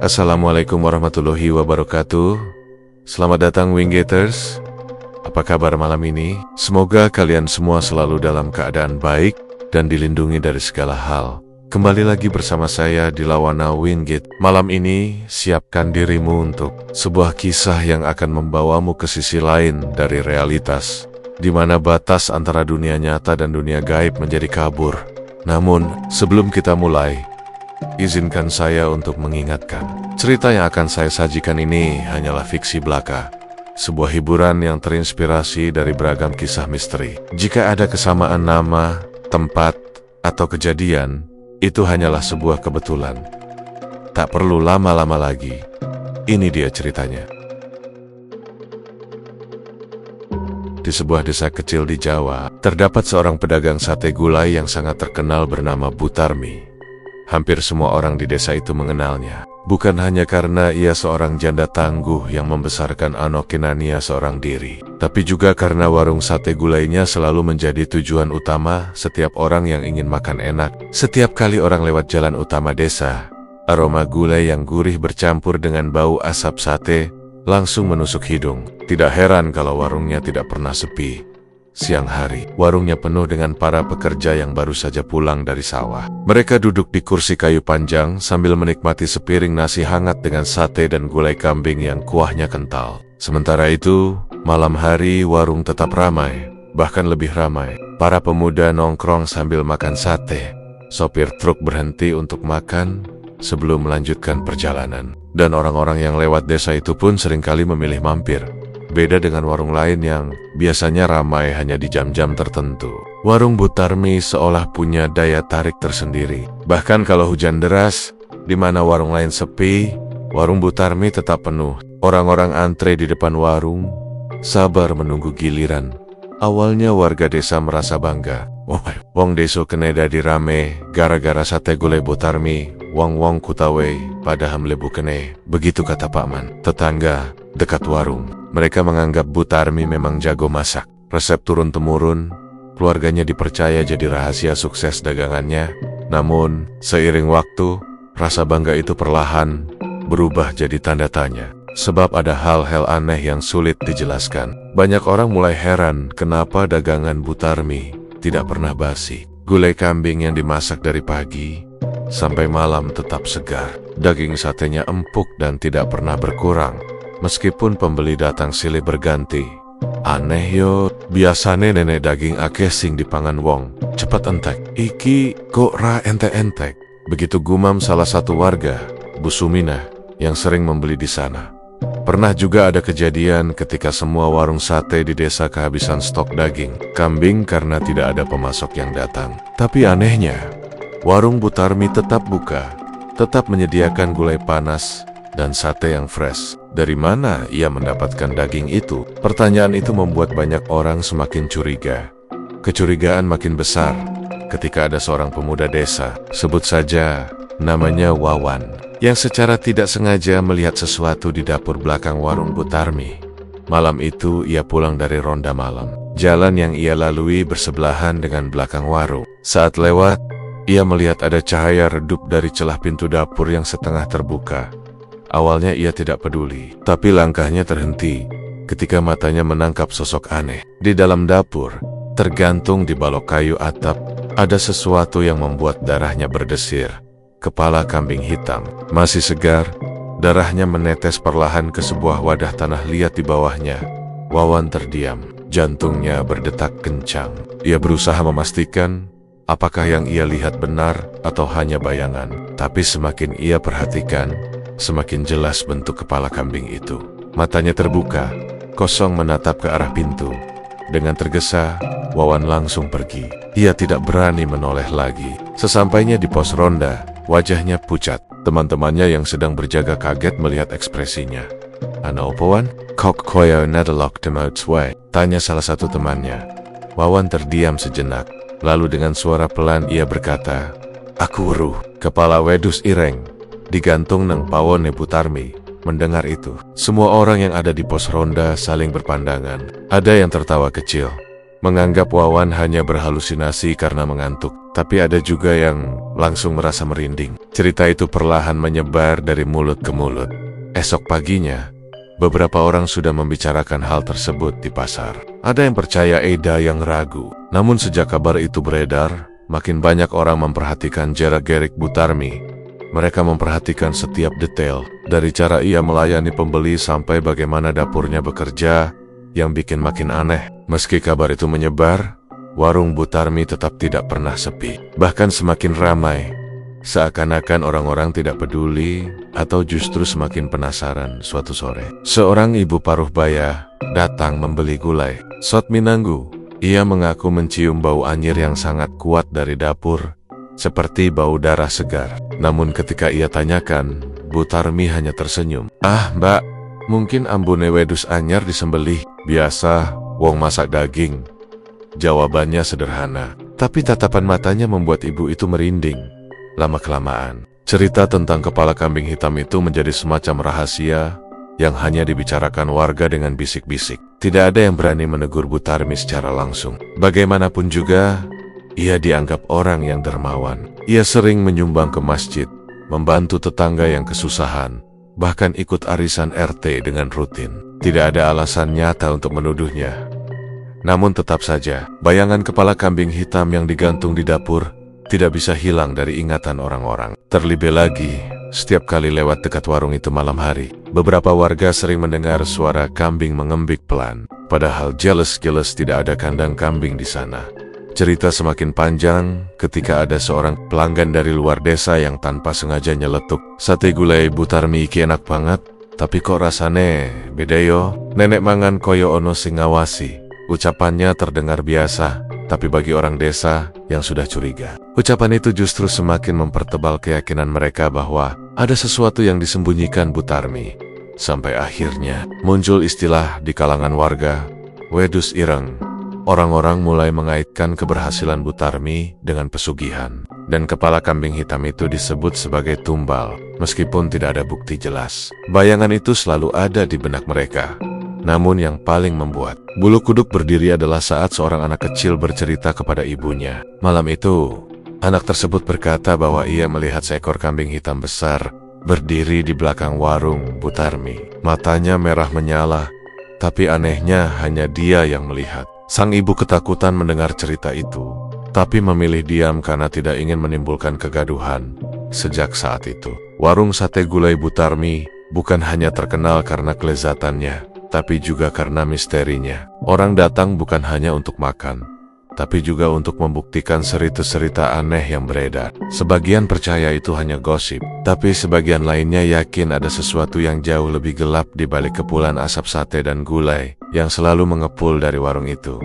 Assalamualaikum warahmatullahi wabarakatuh. Selamat datang Winggaters. Apa kabar malam ini? Semoga kalian semua selalu dalam keadaan baik dan dilindungi dari segala hal. Kembali lagi bersama saya di Lawana Wingate. Malam ini, siapkan dirimu untuk sebuah kisah yang akan membawamu ke sisi lain dari realitas, di mana batas antara dunia nyata dan dunia gaib menjadi kabur. Namun, sebelum kita mulai, izinkan saya untuk mengingatkan, cerita yang akan saya sajikan ini hanyalah fiksi belaka. Sebuah hiburan yang terinspirasi dari beragam kisah misteri. Jika ada kesamaan nama, tempat, atau kejadian, itu hanyalah sebuah kebetulan. Tak perlu lama-lama lagi. Ini dia ceritanya. Di sebuah desa kecil di Jawa, terdapat seorang pedagang sate gulai yang sangat terkenal bernama Butarmi. Hampir semua orang di desa itu mengenalnya. Bukan hanya karena ia seorang janda tangguh yang membesarkan anak kinania seorang diri, tapi juga karena warung sate gulainya selalu menjadi tujuan utama setiap orang yang ingin makan enak. Setiap kali orang lewat jalan utama desa, aroma gulai yang gurih bercampur dengan bau asap sate langsung menusuk hidung. Tidak heran kalau warungnya tidak pernah sepi. Siang hari, warungnya penuh dengan para pekerja yang baru saja pulang dari sawah. Mereka duduk di kursi kayu panjang sambil menikmati sepiring nasi hangat dengan sate dan gulai kambing yang kuahnya kental. Sementara itu, malam hari warung tetap ramai, bahkan lebih ramai. Para pemuda nongkrong sambil makan sate. Sopir truk berhenti untuk makan sebelum melanjutkan perjalanan. Dan orang-orang yang lewat desa itu pun seringkali memilih mampir. Beda dengan warung lain yang biasanya ramai hanya di jam-jam tertentu. Warung Butarmi seolah punya daya tarik tersendiri. Bahkan kalau hujan deras, di mana warung lain sepi, warung Butarmi tetap penuh. Orang-orang antre di depan warung, sabar menunggu giliran. Awalnya warga desa merasa bangga. Wong deso kene dadi rame, gara-gara sate gulai Butarmi, wong-wong kutawe padaham lebu kene. Begitu kata Pak Man, tetangga dekat warung. Mereka menganggap Butarmi memang jago masak. Resep turun-temurun, keluarganya dipercaya jadi rahasia sukses dagangannya. Namun, seiring waktu, rasa bangga itu perlahan berubah jadi tanda tanya. Sebab ada hal-hal aneh yang sulit dijelaskan. Banyak orang mulai heran kenapa dagangan Butarmi tidak pernah basi. Gulai kambing yang dimasak dari pagi sampai malam tetap segar. Daging satenya empuk dan tidak pernah berkurang. Meskipun pembeli datang silih berganti. Aneh yo, biasane nenek daging akeh sing dipangan wong cepat entek. Iki kok ra entek-entek. Begitu gumam salah satu warga, Bu Suminah, yang sering membeli di sana. Pernah juga ada kejadian ketika semua warung sate di desa kehabisan stok daging kambing karena tidak ada pemasok yang datang. Tapi anehnya, warung Butarmi tetap buka, tetap menyediakan gulai panas dan sate yang fresh. Dari mana ia mendapatkan daging itu? Pertanyaan itu membuat banyak orang semakin curiga. Kecurigaan makin besar ketika ada seorang pemuda desa, sebut saja namanya Wawan, yang secara tidak sengaja melihat sesuatu di dapur belakang warung Butarmi. Malam itu ia pulang dari ronda malam. Jalan yang ia lalui bersebelahan dengan belakang warung. Saat lewat, ia melihat ada cahaya redup dari celah pintu dapur yang setengah terbuka. Awalnya ia tidak peduli, tapi langkahnya terhenti ketika matanya menangkap sosok aneh. Di dalam dapur, tergantung di balok kayu atap, ada sesuatu yang membuat darahnya berdesir. Kepala kambing hitam, masih segar, darahnya menetes perlahan ke sebuah wadah tanah liat di bawahnya. Wawan terdiam, jantungnya berdetak kencang. Ia berusaha memastikan apakah yang ia lihat benar atau hanya bayangan. Tapi semakin ia perhatikan, semakin jelas bentuk kepala kambing itu. Matanya terbuka, kosong menatap ke arah pintu. Dengan tergesa, Wawan langsung pergi. Ia tidak berani menoleh lagi. Sesampainya di pos ronda, wajahnya pucat. Teman-temannya yang sedang berjaga kaget melihat ekspresinya. "Ano opoan? Kok koyo nadalok temotswe?" tanya salah satu temannya. Wawan terdiam sejenak. Lalu dengan suara pelan ia berkata, "Aku weruh." Kepala wedus ireng digantung nang pawone Butarmi. Mendengar itu, semua orang yang ada di pos ronda saling berpandangan. Ada yang tertawa kecil, menganggap Wawan hanya berhalusinasi karena mengantuk. Tapi ada juga yang langsung merasa merinding. Cerita itu perlahan menyebar dari mulut ke mulut. Esok paginya, beberapa orang sudah membicarakan hal tersebut di pasar. Ada yang percaya, ada yang ragu. Namun sejak kabar itu beredar, makin banyak orang memperhatikan gerak-gerik Butarmi. Mereka memperhatikan setiap detail, dari cara ia melayani pembeli sampai bagaimana dapurnya bekerja, yang bikin makin aneh. Meski kabar itu menyebar, warung Butarmi tetap tidak pernah sepi. Bahkan semakin ramai, seakan-akan orang-orang tidak peduli atau justru semakin penasaran. Suatu sore, seorang ibu paruh baya datang membeli gulai sot Minanggu. Ia mengaku mencium bau anyir yang sangat kuat dari dapur, seperti bau darah segar. Namun ketika ia tanyakan, Butarmi hanya tersenyum. "Ah mbak, mungkin ambune wedus anyar disembelih. Biasa, wong masak daging." Jawabannya sederhana, tapi tatapan matanya membuat ibu itu merinding. Lama-kelamaan, cerita tentang kepala kambing hitam itu menjadi semacam rahasia yang hanya dibicarakan warga dengan bisik-bisik. Tidak ada yang berani menegur Butarmi secara langsung. Bagaimanapun juga, ia dianggap orang yang dermawan. Ia sering menyumbang ke masjid, membantu tetangga yang kesusahan, bahkan ikut arisan RT dengan rutin. Tidak ada alasan nyata untuk menuduhnya. Namun tetap saja, bayangan kepala kambing hitam yang digantung di dapur tidak bisa hilang dari ingatan orang-orang. Terlebih lagi, setiap kali lewat dekat warung itu malam hari, beberapa warga sering mendengar suara kambing mengembik pelan. Padahal jelas-jelas tidak ada kandang kambing di sana. Cerita semakin panjang ketika ada seorang pelanggan dari luar desa yang tanpa sengaja nyeletuk, "Sate gulai Butarmi iki enak banget, tapi kok rasane beda yo. Nenek mangan koyo ono sing ngawasi." Ucapannya terdengar biasa, tapi bagi orang desa yang sudah curiga, ucapan itu justru semakin mempertebal keyakinan mereka bahwa ada sesuatu yang disembunyikan Butarmi. Sampai akhirnya muncul istilah di kalangan warga, wedus ireng. Orang-orang mulai mengaitkan keberhasilan Butarmi dengan pesugihan, dan kepala kambing hitam itu disebut sebagai tumbal, meskipun tidak ada bukti jelas. Bayangan itu selalu ada di benak mereka. Namun yang paling membuat bulu kuduk berdiri adalah saat seorang anak kecil bercerita kepada ibunya. Malam itu, anak tersebut berkata bahwa ia melihat seekor kambing hitam besar berdiri di belakang warung Butarmi. Matanya merah menyala, tapi anehnya hanya dia yang melihat. Sang ibu ketakutan mendengar cerita itu, tapi memilih diam karena tidak ingin menimbulkan kegaduhan. Sejak saat itu, warung sate gulai Butarmi bukan hanya terkenal karena kelezatannya, tapi juga karena misterinya. Orang datang bukan hanya untuk makan, tapi juga untuk membuktikan cerita-cerita aneh yang beredar. Sebagian percaya itu hanya gosip, tapi sebagian lainnya yakin ada sesuatu yang jauh lebih gelap di balik kepulan asap sate dan gulai yang selalu mengepul dari warung itu.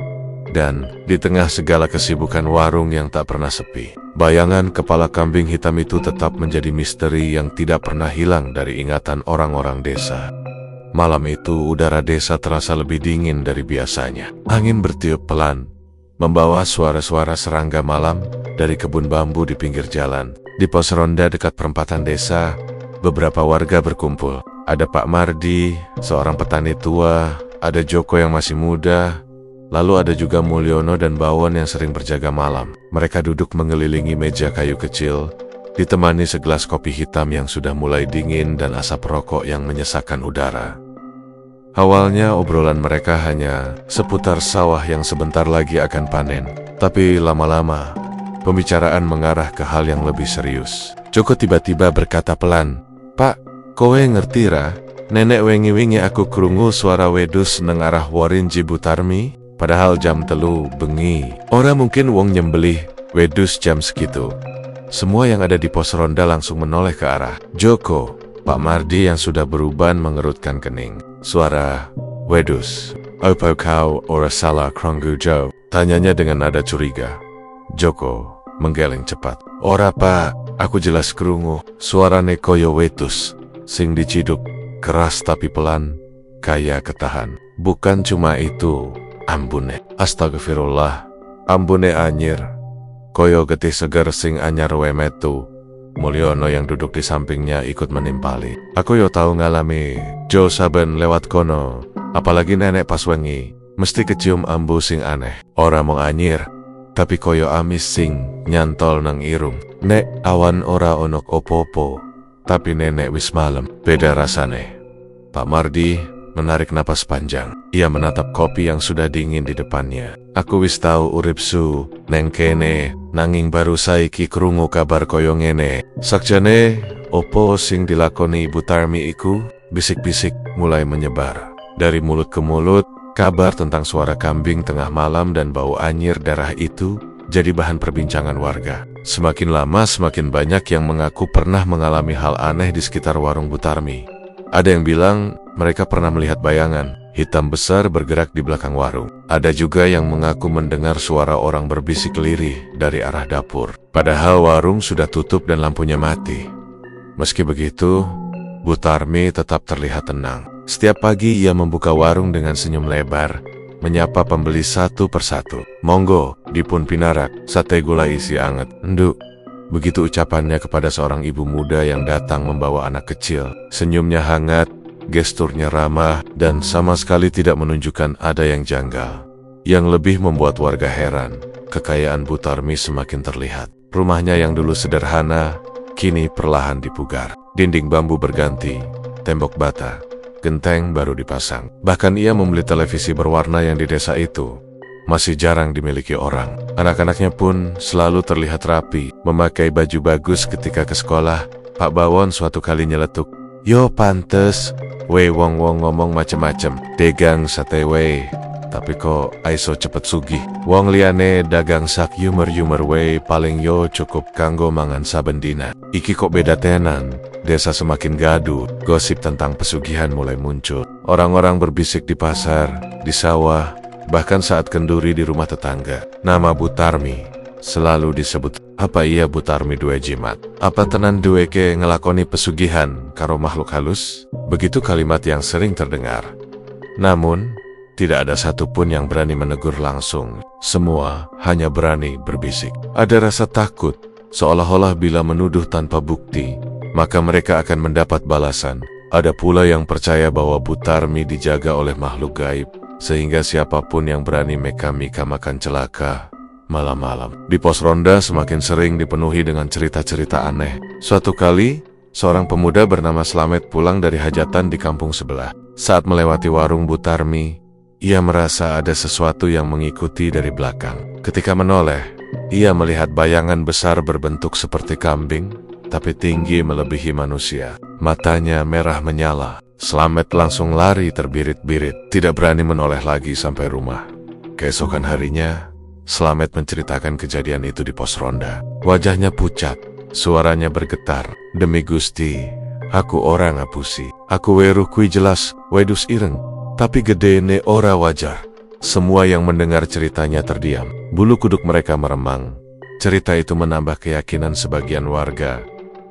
Dan di tengah segala kesibukan warung yang tak pernah sepi, bayangan kepala kambing hitam itu tetap menjadi misteri yang tidak pernah hilang dari ingatan orang-orang desa. Malam itu udara desa terasa lebih dingin dari biasanya. Angin bertiup pelan, membawa suara-suara serangga malam dari kebun bambu di pinggir jalan. Di pos ronda dekat perempatan desa, beberapa warga berkumpul. Ada Pak Mardi, seorang petani tua, ada Joko yang masih muda, lalu ada juga Mulyono dan Bawon yang sering berjaga malam. Mereka duduk mengelilingi meja kayu kecil, ditemani segelas kopi hitam yang sudah mulai dingin dan asap rokok yang menyesakkan udara. Awalnya obrolan mereka hanya seputar sawah yang sebentar lagi akan panen. Tapi lama-lama, pembicaraan mengarah ke hal yang lebih serius. Joko tiba-tiba berkata pelan, "Pak, kowe ngerti ra? Nenek wengi-wingi aku krungu suara wedus neng arah Warinji Butarmi. Padahal jam 3 bengi. Ora mungkin wong nyembelih wedus jam segitu." Semua yang ada di pos ronda langsung menoleh ke arah Joko. Pak Mardi yang sudah beruban mengerutkan kening. "Suara wedus. Opo kau ora salah krungu Jo?" tanyanya dengan nada curiga. Joko menggeleng cepat. "Ora pak, aku jelas krungu. Suarane koyo wedus. Sing diciduk, keras tapi pelan, kaya ketahan. Bukan cuma itu, ambune. Astagfirullah, ambune anyir. Koyo getih seger sing anyar wemetu." Mulyono yang duduk di sampingnya ikut menimpali. "Aku yo tahu ngalami Jo saben lewat kono, apalagi nenek pas wengi. mesti kecium ambu sing aneh. Ora mung anyir, tapi koyo amis sing nyantol nang irung. Nek awan ora onok opo-opo, tapi nenek wis malem, beda rasane. Pak Mardi menarik napas panjang. Ia menatap kopi yang sudah dingin di depannya. Aku wis tau uripsu neng kene, nanging baru saiki krungu kabar koyo ngene. Sakjane opo sing dilakoni Ibu Tarmi iku? Bisik-bisik mulai menyebar. Dari mulut ke mulut, kabar tentang suara kambing tengah malam dan bau anyir darah itu jadi bahan perbincangan warga. Semakin lama semakin banyak yang mengaku pernah mengalami hal aneh di sekitar warung Bu Tarmi. Ada yang bilang mereka pernah melihat bayangan hitam besar bergerak di belakang warung. Ada juga yang mengaku mendengar suara orang berbisik lirih dari arah dapur. Padahal warung sudah tutup dan lampunya mati. Meski begitu, Bu Tarmi tetap terlihat tenang. Setiap pagi ia membuka warung dengan senyum lebar, menyapa pembeli satu persatu. "Monggo, dipun pinarak, sate gulai isi anget." "Nduk." Begitu ucapannya kepada seorang ibu muda yang datang membawa anak kecil. Senyumnya hangat, gesturnya ramah, dan sama sekali tidak menunjukkan ada yang janggal. Yang lebih membuat warga heran, kekayaan Bu Tarmi semakin terlihat. Rumahnya yang dulu sederhana, kini perlahan dipugar. Dinding bambu berganti, tembok bata, genteng baru dipasang. Bahkan ia membeli televisi berwarna yang di desa itu masih jarang dimiliki orang. Anak-anaknya pun selalu terlihat rapi, memakai baju bagus ketika ke sekolah. Pak Bawon suatu kali nyeletuk, "Yo pantes, weh wong-wong ngomong macem-macem, degang sate weh. Tapi kok aiso cepet sugih. Wong liane dagang sak yumer-yumer weh paling yo cukup kanggo mangan saben dina. Iki kok beda tenan." Desa semakin gaduh, gosip tentang pesugihan mulai muncul. Orang-orang berbisik di pasar, di sawah, bahkan saat kenduri di rumah tetangga. Nama Bu Tarmi selalu disebut. Apa iya Bu Tarmi duwe jimat? Apa tenan duwe ke ngelakoni pesugihan karo makhluk halus? Begitu kalimat yang sering terdengar. Namun, tidak ada satupun yang berani menegur langsung. Semua hanya berani berbisik. Ada rasa takut, seolah-olah bila menuduh tanpa bukti, maka mereka akan mendapat balasan. Ada pula yang percaya bahwa Bu Tarmi dijaga oleh makhluk gaib, sehingga siapapun yang berani meka-meka makan celaka malam-malam. Di pos ronda semakin sering dipenuhi dengan cerita-cerita aneh. Suatu kali, seorang pemuda bernama Slamet pulang dari hajatan di kampung sebelah. Saat melewati warung Bu Tarmi, ia merasa ada sesuatu yang mengikuti dari belakang. Ketika menoleh, ia melihat bayangan besar berbentuk seperti kambing, tapi tinggi melebihi manusia. Matanya merah menyala. Slamet langsung lari terbirit-birit, tidak berani menoleh lagi sampai rumah. Keesokan harinya, Slamet menceritakan kejadian itu di pos ronda. Wajahnya pucat, suaranya bergetar. "Demi Gusti, aku orang ngapusi. Aku weruh kui jelas, wedus ireng, tapi gedene ora wajar." Semua yang mendengar ceritanya terdiam. Bulu kuduk mereka meremang. Cerita itu menambah keyakinan sebagian warga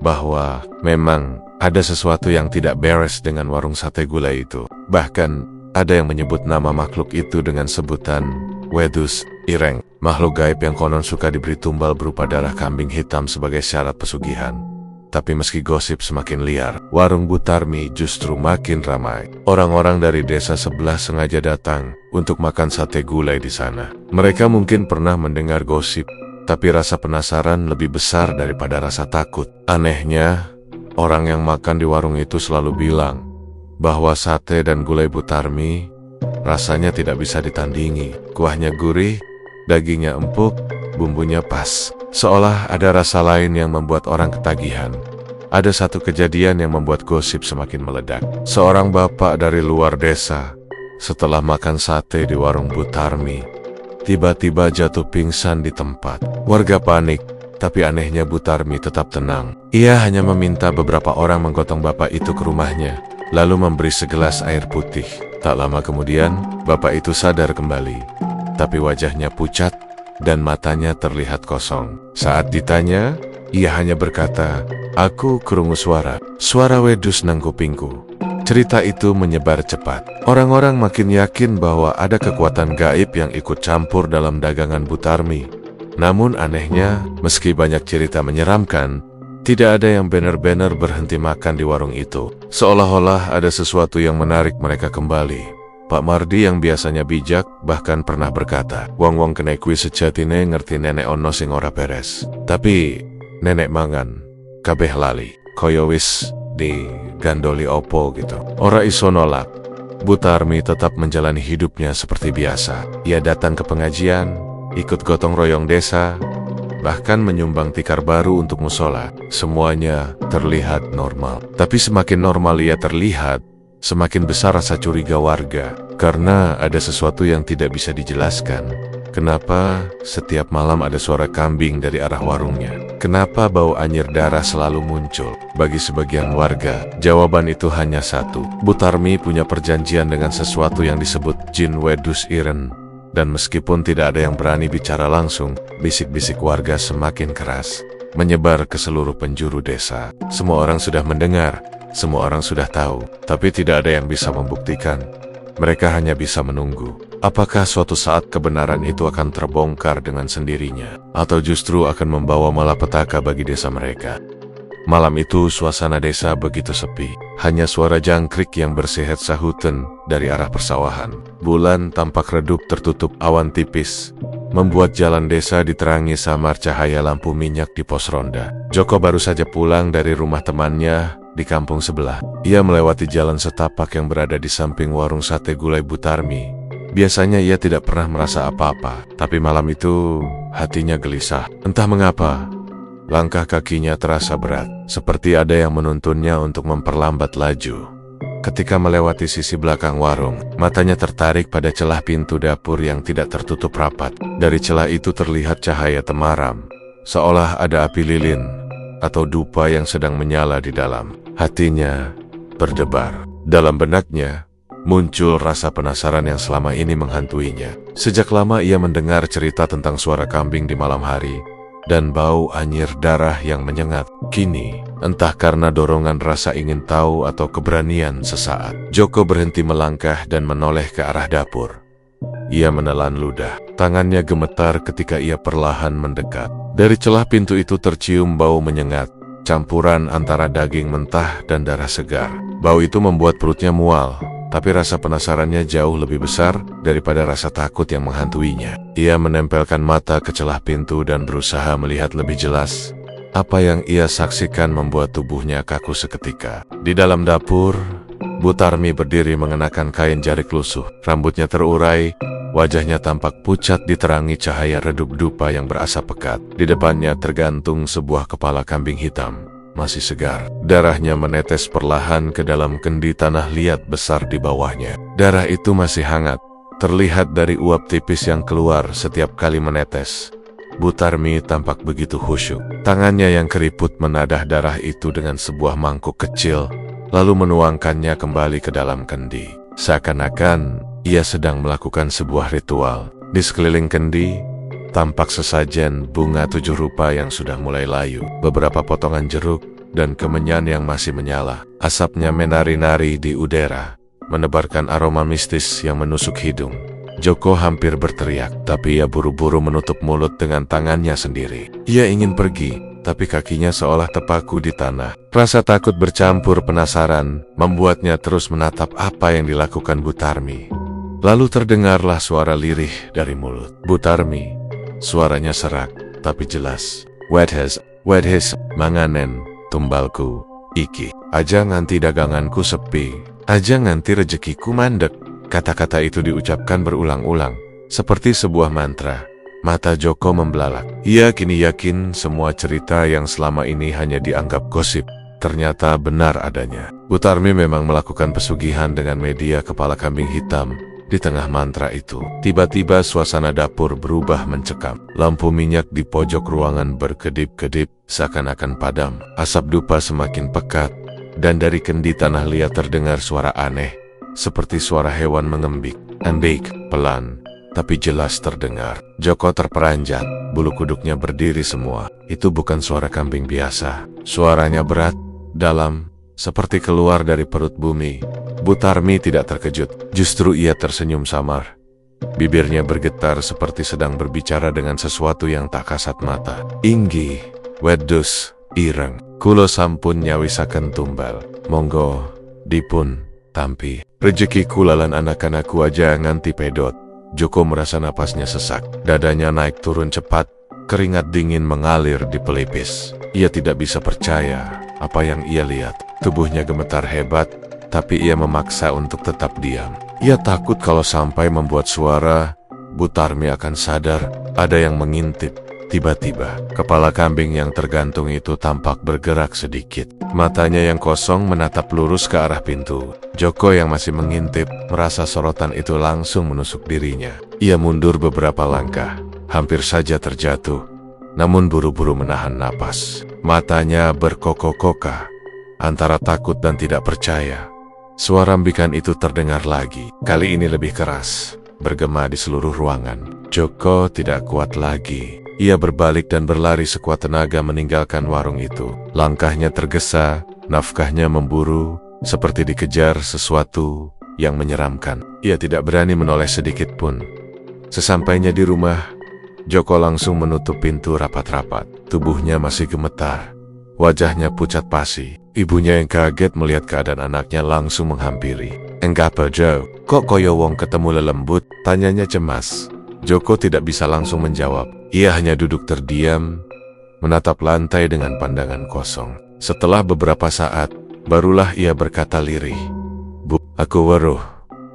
bahwa memang ada sesuatu yang tidak beres dengan warung sate gulai itu. Bahkan ada yang menyebut nama makhluk itu dengan sebutan wedus ireng, makhluk gaib yang konon suka diberi tumbal berupa darah kambing hitam sebagai syarat pesugihan. Tapi meski gosip semakin liar, warung Bu Tarmi justru makin ramai. Orang-orang dari desa sebelah sengaja datang untuk makan sate gulai di sana. Mereka mungkin pernah mendengar gosip, tapi rasa penasaran lebih besar daripada rasa takut. Anehnya, orang yang makan di warung itu selalu bilang bahwa sate dan gulai Bu Tarmi rasanya tidak bisa ditandingi. Kuahnya gurih, dagingnya empuk, bumbunya pas. Seolah ada rasa lain yang membuat orang ketagihan. Ada satu kejadian yang membuat gosip semakin meledak. Seorang bapak dari luar desa, setelah makan sate di warung Bu Tarmi, tiba-tiba jatuh pingsan di tempat. Warga panik, tapi anehnya Bu Tarmi tetap tenang. Ia hanya meminta beberapa orang menggotong bapak itu ke rumahnya, lalu memberi segelas air putih. Tak lama kemudian, bapak itu sadar kembali, tapi wajahnya pucat dan matanya terlihat kosong. Saat ditanya, ia hanya berkata, "Aku krungu suara wedus nang kupingku." Cerita itu menyebar cepat. Orang-orang makin yakin bahwa ada kekuatan gaib yang ikut campur dalam dagangan Bu Tarmi. Namun anehnya, meski banyak cerita menyeramkan, tidak ada yang benar-benar berhenti makan di warung itu. Seolah-olah ada sesuatu yang menarik mereka kembali. Pak Mardi yang biasanya bijak bahkan pernah berkata, wong-wong kene kuwi sejatine ngerti nenek ono sing ora beres. Tapi nenek mangan kabeh lali, kaya wis digandoli opo gitu. Ora iso nolak. Bu Tarmi tetap menjalani hidupnya seperti biasa. Ia datang ke pengajian, ikut gotong royong desa, bahkan menyumbang tikar baru untuk musola. Semuanya terlihat normal. Tapi semakin normal ia terlihat, semakin besar rasa curiga warga. Karena ada sesuatu yang tidak bisa dijelaskan. Kenapa setiap malam ada suara kambing dari arah warungnya? Kenapa bau anyir darah selalu muncul? Bagi sebagian warga, jawaban itu hanya satu. Bu Tarmi punya perjanjian dengan sesuatu yang disebut Jin Wedus Iren. Dan meskipun tidak ada yang berani bicara langsung, bisik-bisik warga semakin keras, menyebar ke seluruh penjuru desa. Semua orang sudah mendengar, semua orang sudah tahu, tapi tidak ada yang bisa membuktikan. Mereka hanya bisa menunggu. Apakah suatu saat kebenaran itu akan terbongkar dengan sendirinya, atau justru akan membawa malapetaka bagi desa mereka? Malam itu suasana desa begitu sepi. Hanya suara jangkrik yang bersehet sahutan dari arah persawahan. Bulan tampak redup tertutup awan tipis, membuat jalan desa diterangi samar cahaya lampu minyak di pos ronda. Joko baru saja pulang dari rumah temannya di kampung sebelah. Ia melewati jalan setapak yang berada di samping warung sate gulai Bu Tarmi. Biasanya ia tidak pernah merasa apa-apa, tapi malam itu hatinya gelisah. Entah mengapa, langkah kakinya terasa berat, seperti ada yang menuntunnya untuk memperlambat laju. Ketika melewati sisi belakang warung, matanya tertarik pada celah pintu dapur yang tidak tertutup rapat. Dari celah itu terlihat cahaya temaram, seolah ada api lilin atau dupa yang sedang menyala di dalam. Hatinya berdebar. Dalam benaknya muncul rasa penasaran yang selama ini menghantuinya. Sejak lama ia mendengar cerita tentang suara kambing di malam hari dan bau anyir darah yang menyengat. Kini, entah karena dorongan rasa ingin tahu atau keberanian sesaat, Joko berhenti melangkah dan menoleh ke arah dapur. Ia menelan ludah. Tangannya gemetar ketika ia perlahan mendekat. Dari celah pintu itu tercium bau menyengat, campuran antara daging mentah dan darah segar. Bau itu membuat perutnya mual, tapi rasa penasarannya jauh lebih besar daripada rasa takut yang menghantuinya. Ia menempelkan mata ke celah pintu dan berusaha melihat lebih jelas. Apa yang ia saksikan membuat tubuhnya kaku seketika. Di dalam dapur, Bu Tarmi berdiri mengenakan kain jarik lusuh. Rambutnya terurai, wajahnya tampak pucat diterangi cahaya redup dupa yang berasap pekat. Di depannya tergantung sebuah kepala kambing hitam, masih segar. Darahnya menetes perlahan ke dalam kendi tanah liat besar di bawahnya. Darah itu masih hangat, terlihat dari uap tipis yang keluar setiap kali menetes. Bu Tarmi tampak begitu khusyuk. Tangannya yang keriput menadah darah itu dengan sebuah mangkuk kecil, lalu menuangkannya kembali ke dalam kendi. Seakan-akan ia sedang melakukan sebuah ritual. Di sekeliling kendi, tampak sesajen bunga 7 rupa yang sudah mulai layu, beberapa potongan jeruk, dan kemenyan yang masih menyala. Asapnya menari-nari di udara, menebarkan aroma mistis yang menusuk hidung. Joko hampir berteriak, tapi ia buru-buru menutup mulut dengan tangannya sendiri. Ia ingin pergi, tapi kakinya seolah terpaku di tanah. Rasa takut bercampur penasaran membuatnya terus menatap apa yang dilakukan Bu Tarmi. Lalu terdengarlah suara lirih dari mulut Bu Tarmi. Suaranya serak, tapi jelas. Wedhes, manganen, tumbalku, iki. Aja nganti daganganku sepi, aja nganti rezekiku mandek. Kata-kata itu diucapkan berulang-ulang, seperti sebuah mantra. Mata Joko membelalak. Ia kini yakin semua cerita yang selama ini hanya dianggap gosip, ternyata benar adanya. Bu Tarmi memang melakukan pesugihan dengan media kepala kambing hitam. Di tengah mantra itu, tiba-tiba suasana dapur berubah mencekam. Lampu minyak di pojok ruangan berkedip-kedip, seakan-akan padam. Asap dupa semakin pekat, dan dari kendi tanah liat terdengar suara aneh, seperti suara hewan mengembik. Embik, pelan, tapi jelas terdengar. Joko terperanjat, bulu kuduknya berdiri semua. Itu bukan suara kambing biasa. Suaranya berat, dalam, seperti keluar dari perut bumi. Bu Tarmi tidak terkejut, justru ia tersenyum samar. Bibirnya bergetar seperti sedang berbicara dengan sesuatu yang tak kasat mata. Inggi, wedus, ireng, kulo sampun nyawisaken tumbal. Monggo, dipun tampi. Rezekiku lalan anak-anakku aja nganti pedot. Joko merasa napasnya sesak. Dadanya naik turun cepat. Keringat dingin mengalir di pelipis. Ia tidak bisa percaya apa yang ia lihat. Tubuhnya gemetar hebat, tapi ia memaksa untuk tetap diam. Ia takut kalau sampai membuat suara, Bu Tarmi akan sadar ada yang mengintip. Tiba-tiba, kepala kambing yang tergantung itu tampak bergerak sedikit. Matanya yang kosong menatap lurus ke arah pintu. Joko yang masih mengintip, merasa sorotan itu langsung menusuk dirinya. Ia mundur beberapa langkah, hampir saja terjatuh, namun buru-buru menahan napas. Matanya berkokok-koka, antara takut dan tidak percaya. Suara ambikan itu terdengar lagi, kali ini lebih keras, bergema di seluruh ruangan. Joko tidak kuat lagi. Ia berbalik dan berlari sekuat tenaga meninggalkan warung itu. Langkahnya tergesa, nafkahnya memburu, seperti dikejar sesuatu yang menyeramkan. Ia tidak berani menoleh sedikit pun. Sesampainya di rumah, Joko langsung menutup pintu rapat-rapat. Tubuhnya masih gemetar, wajahnya pucat pasi. Ibunya yang kaget melihat keadaan anaknya langsung menghampiri. "Engapa, Jo? Kok koyo wong ketemu lelembut?" tanyanya cemas. Joko tidak bisa langsung menjawab. Ia hanya duduk terdiam, menatap lantai dengan pandangan kosong. Setelah beberapa saat, barulah ia berkata lirih, "Bu, aku weruh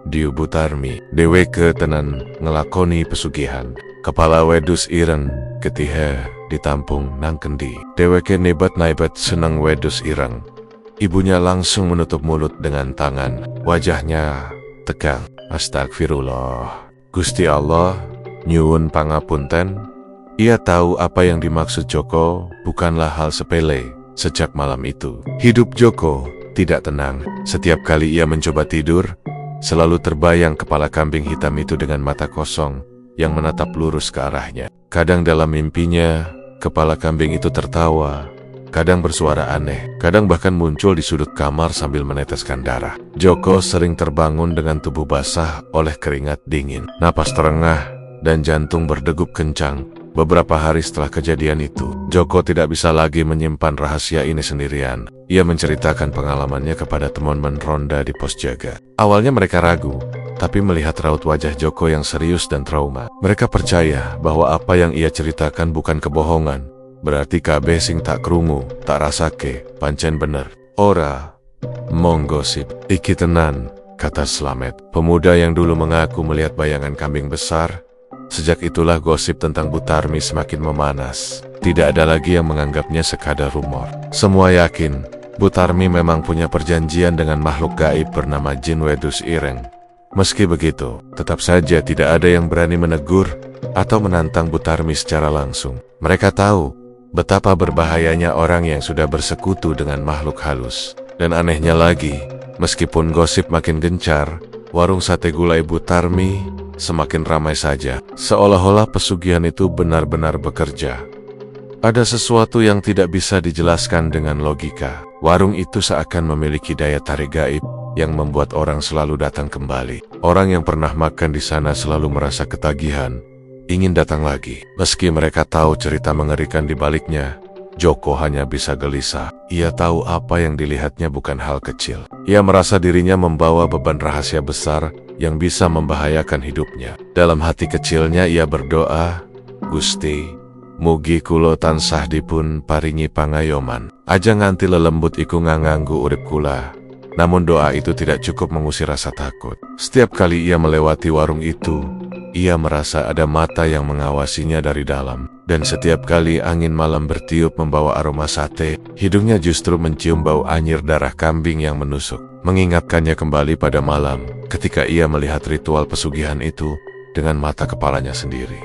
diu Bu Tarmi. Dheweke tenan ngelakoni pesugihan. Kepala wedus ireng ketihe ditampung nang kendi. Dheweke nebat-naibet seneng wedus ireng." Ibunya langsung menutup mulut dengan tangan. Wajahnya tegang. "Astagfirullah. Gusti Allah, nyuwun pangapunten." Ia tahu apa yang dimaksud Joko bukanlah hal sepele. Sejak malam itu, hidup Joko tidak tenang. Setiap kali ia mencoba tidur, selalu terbayang kepala kambing hitam itu dengan mata kosong yang menatap lurus ke arahnya. Kadang dalam mimpinya, kepala kambing itu tertawa, kadang bersuara aneh, kadang bahkan muncul di sudut kamar sambil meneteskan darah. Joko sering terbangun dengan tubuh basah oleh keringat dingin, napas terengah, dan jantung berdegup kencang. Beberapa hari setelah kejadian itu, Joko tidak bisa lagi menyimpan rahasia ini sendirian. Ia menceritakan pengalamannya kepada teman-teman ronda di pos jaga. Awalnya mereka ragu, tapi melihat raut wajah Joko yang serius dan trauma, mereka percaya bahwa apa yang ia ceritakan bukan kebohongan. Berarti kabeh sing tak krungu, tak rasake, pancen bener. "Ora, mong gosip, iki tenan," kata Slamet, pemuda yang dulu mengaku melihat bayangan kambing besar. Sejak itulah gosip tentang Bu Tarmi semakin memanas. Tidak ada lagi yang menganggapnya sekadar rumor. Semua yakin, Bu Tarmi memang punya perjanjian dengan makhluk gaib bernama Jin Wedus Ireng. Meski begitu, tetap saja tidak ada yang berani menegur atau menantang Bu Tarmi secara langsung. Mereka tahu betapa berbahayanya orang yang sudah bersekutu dengan makhluk halus. Dan anehnya lagi, meskipun gosip makin gencar, warung sate gulai Bu Tarmi semakin ramai saja, seolah-olah pesugihan itu benar-benar bekerja. Ada sesuatu yang tidak bisa dijelaskan dengan logika. Warung itu seakan memiliki daya tarik gaib yang membuat orang selalu datang kembali. Orang yang pernah makan di sana selalu merasa ketagihan, ingin datang lagi. Meski mereka tahu cerita mengerikan di baliknya, Joko hanya bisa gelisah. Ia tahu apa yang dilihatnya bukan hal kecil. Ia merasa dirinya membawa beban rahasia besar yang bisa membahayakan hidupnya. Dalam hati kecilnya ia berdoa, "Gusti, mugi kulo tansah dipun paringi pangayoman. Aja nganti lelembut iku nganggu urip kula." Namun doa itu tidak cukup mengusir rasa takut. Setiap kali ia melewati warung itu, ia merasa ada mata yang mengawasinya dari dalam. Dan setiap kali angin malam bertiup membawa aroma sate, hidungnya justru mencium bau anyir darah kambing yang menusuk, mengingatkannya kembali pada malam ketika ia melihat ritual pesugihan itu dengan mata kepalanya sendiri.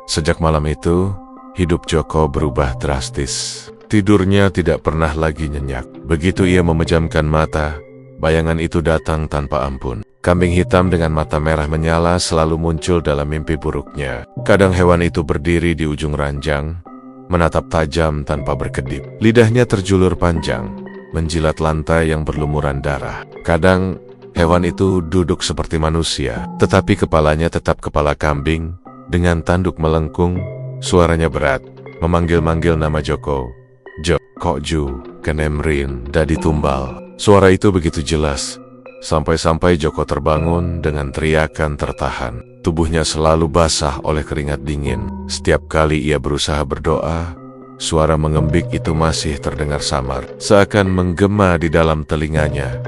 Sejak malam itu, hidup Joko berubah drastis. Tidurnya tidak pernah lagi nyenyak. Begitu ia memejamkan mata, bayangan itu datang tanpa ampun. Kambing hitam dengan mata merah menyala selalu muncul dalam mimpi buruknya. Kadang hewan itu berdiri di ujung ranjang, menatap tajam tanpa berkedip. Lidahnya terjulur panjang, menjilat lantai yang berlumuran darah. Kadang hewan itu duduk seperti manusia, tetapi kepalanya tetap kepala kambing. Dengan tanduk melengkung, suaranya berat, memanggil-manggil nama Joko. "Jo, Kokju, Kenemrin, Dadi Tumbal." Suara itu begitu jelas, Sampai-sampai Joko terbangun dengan teriakan tertahan. Tubuhnya selalu basah oleh keringat dingin. Setiap kali ia berusaha berdoa, suara mengembik itu masih terdengar samar, seakan menggema di dalam telinganya.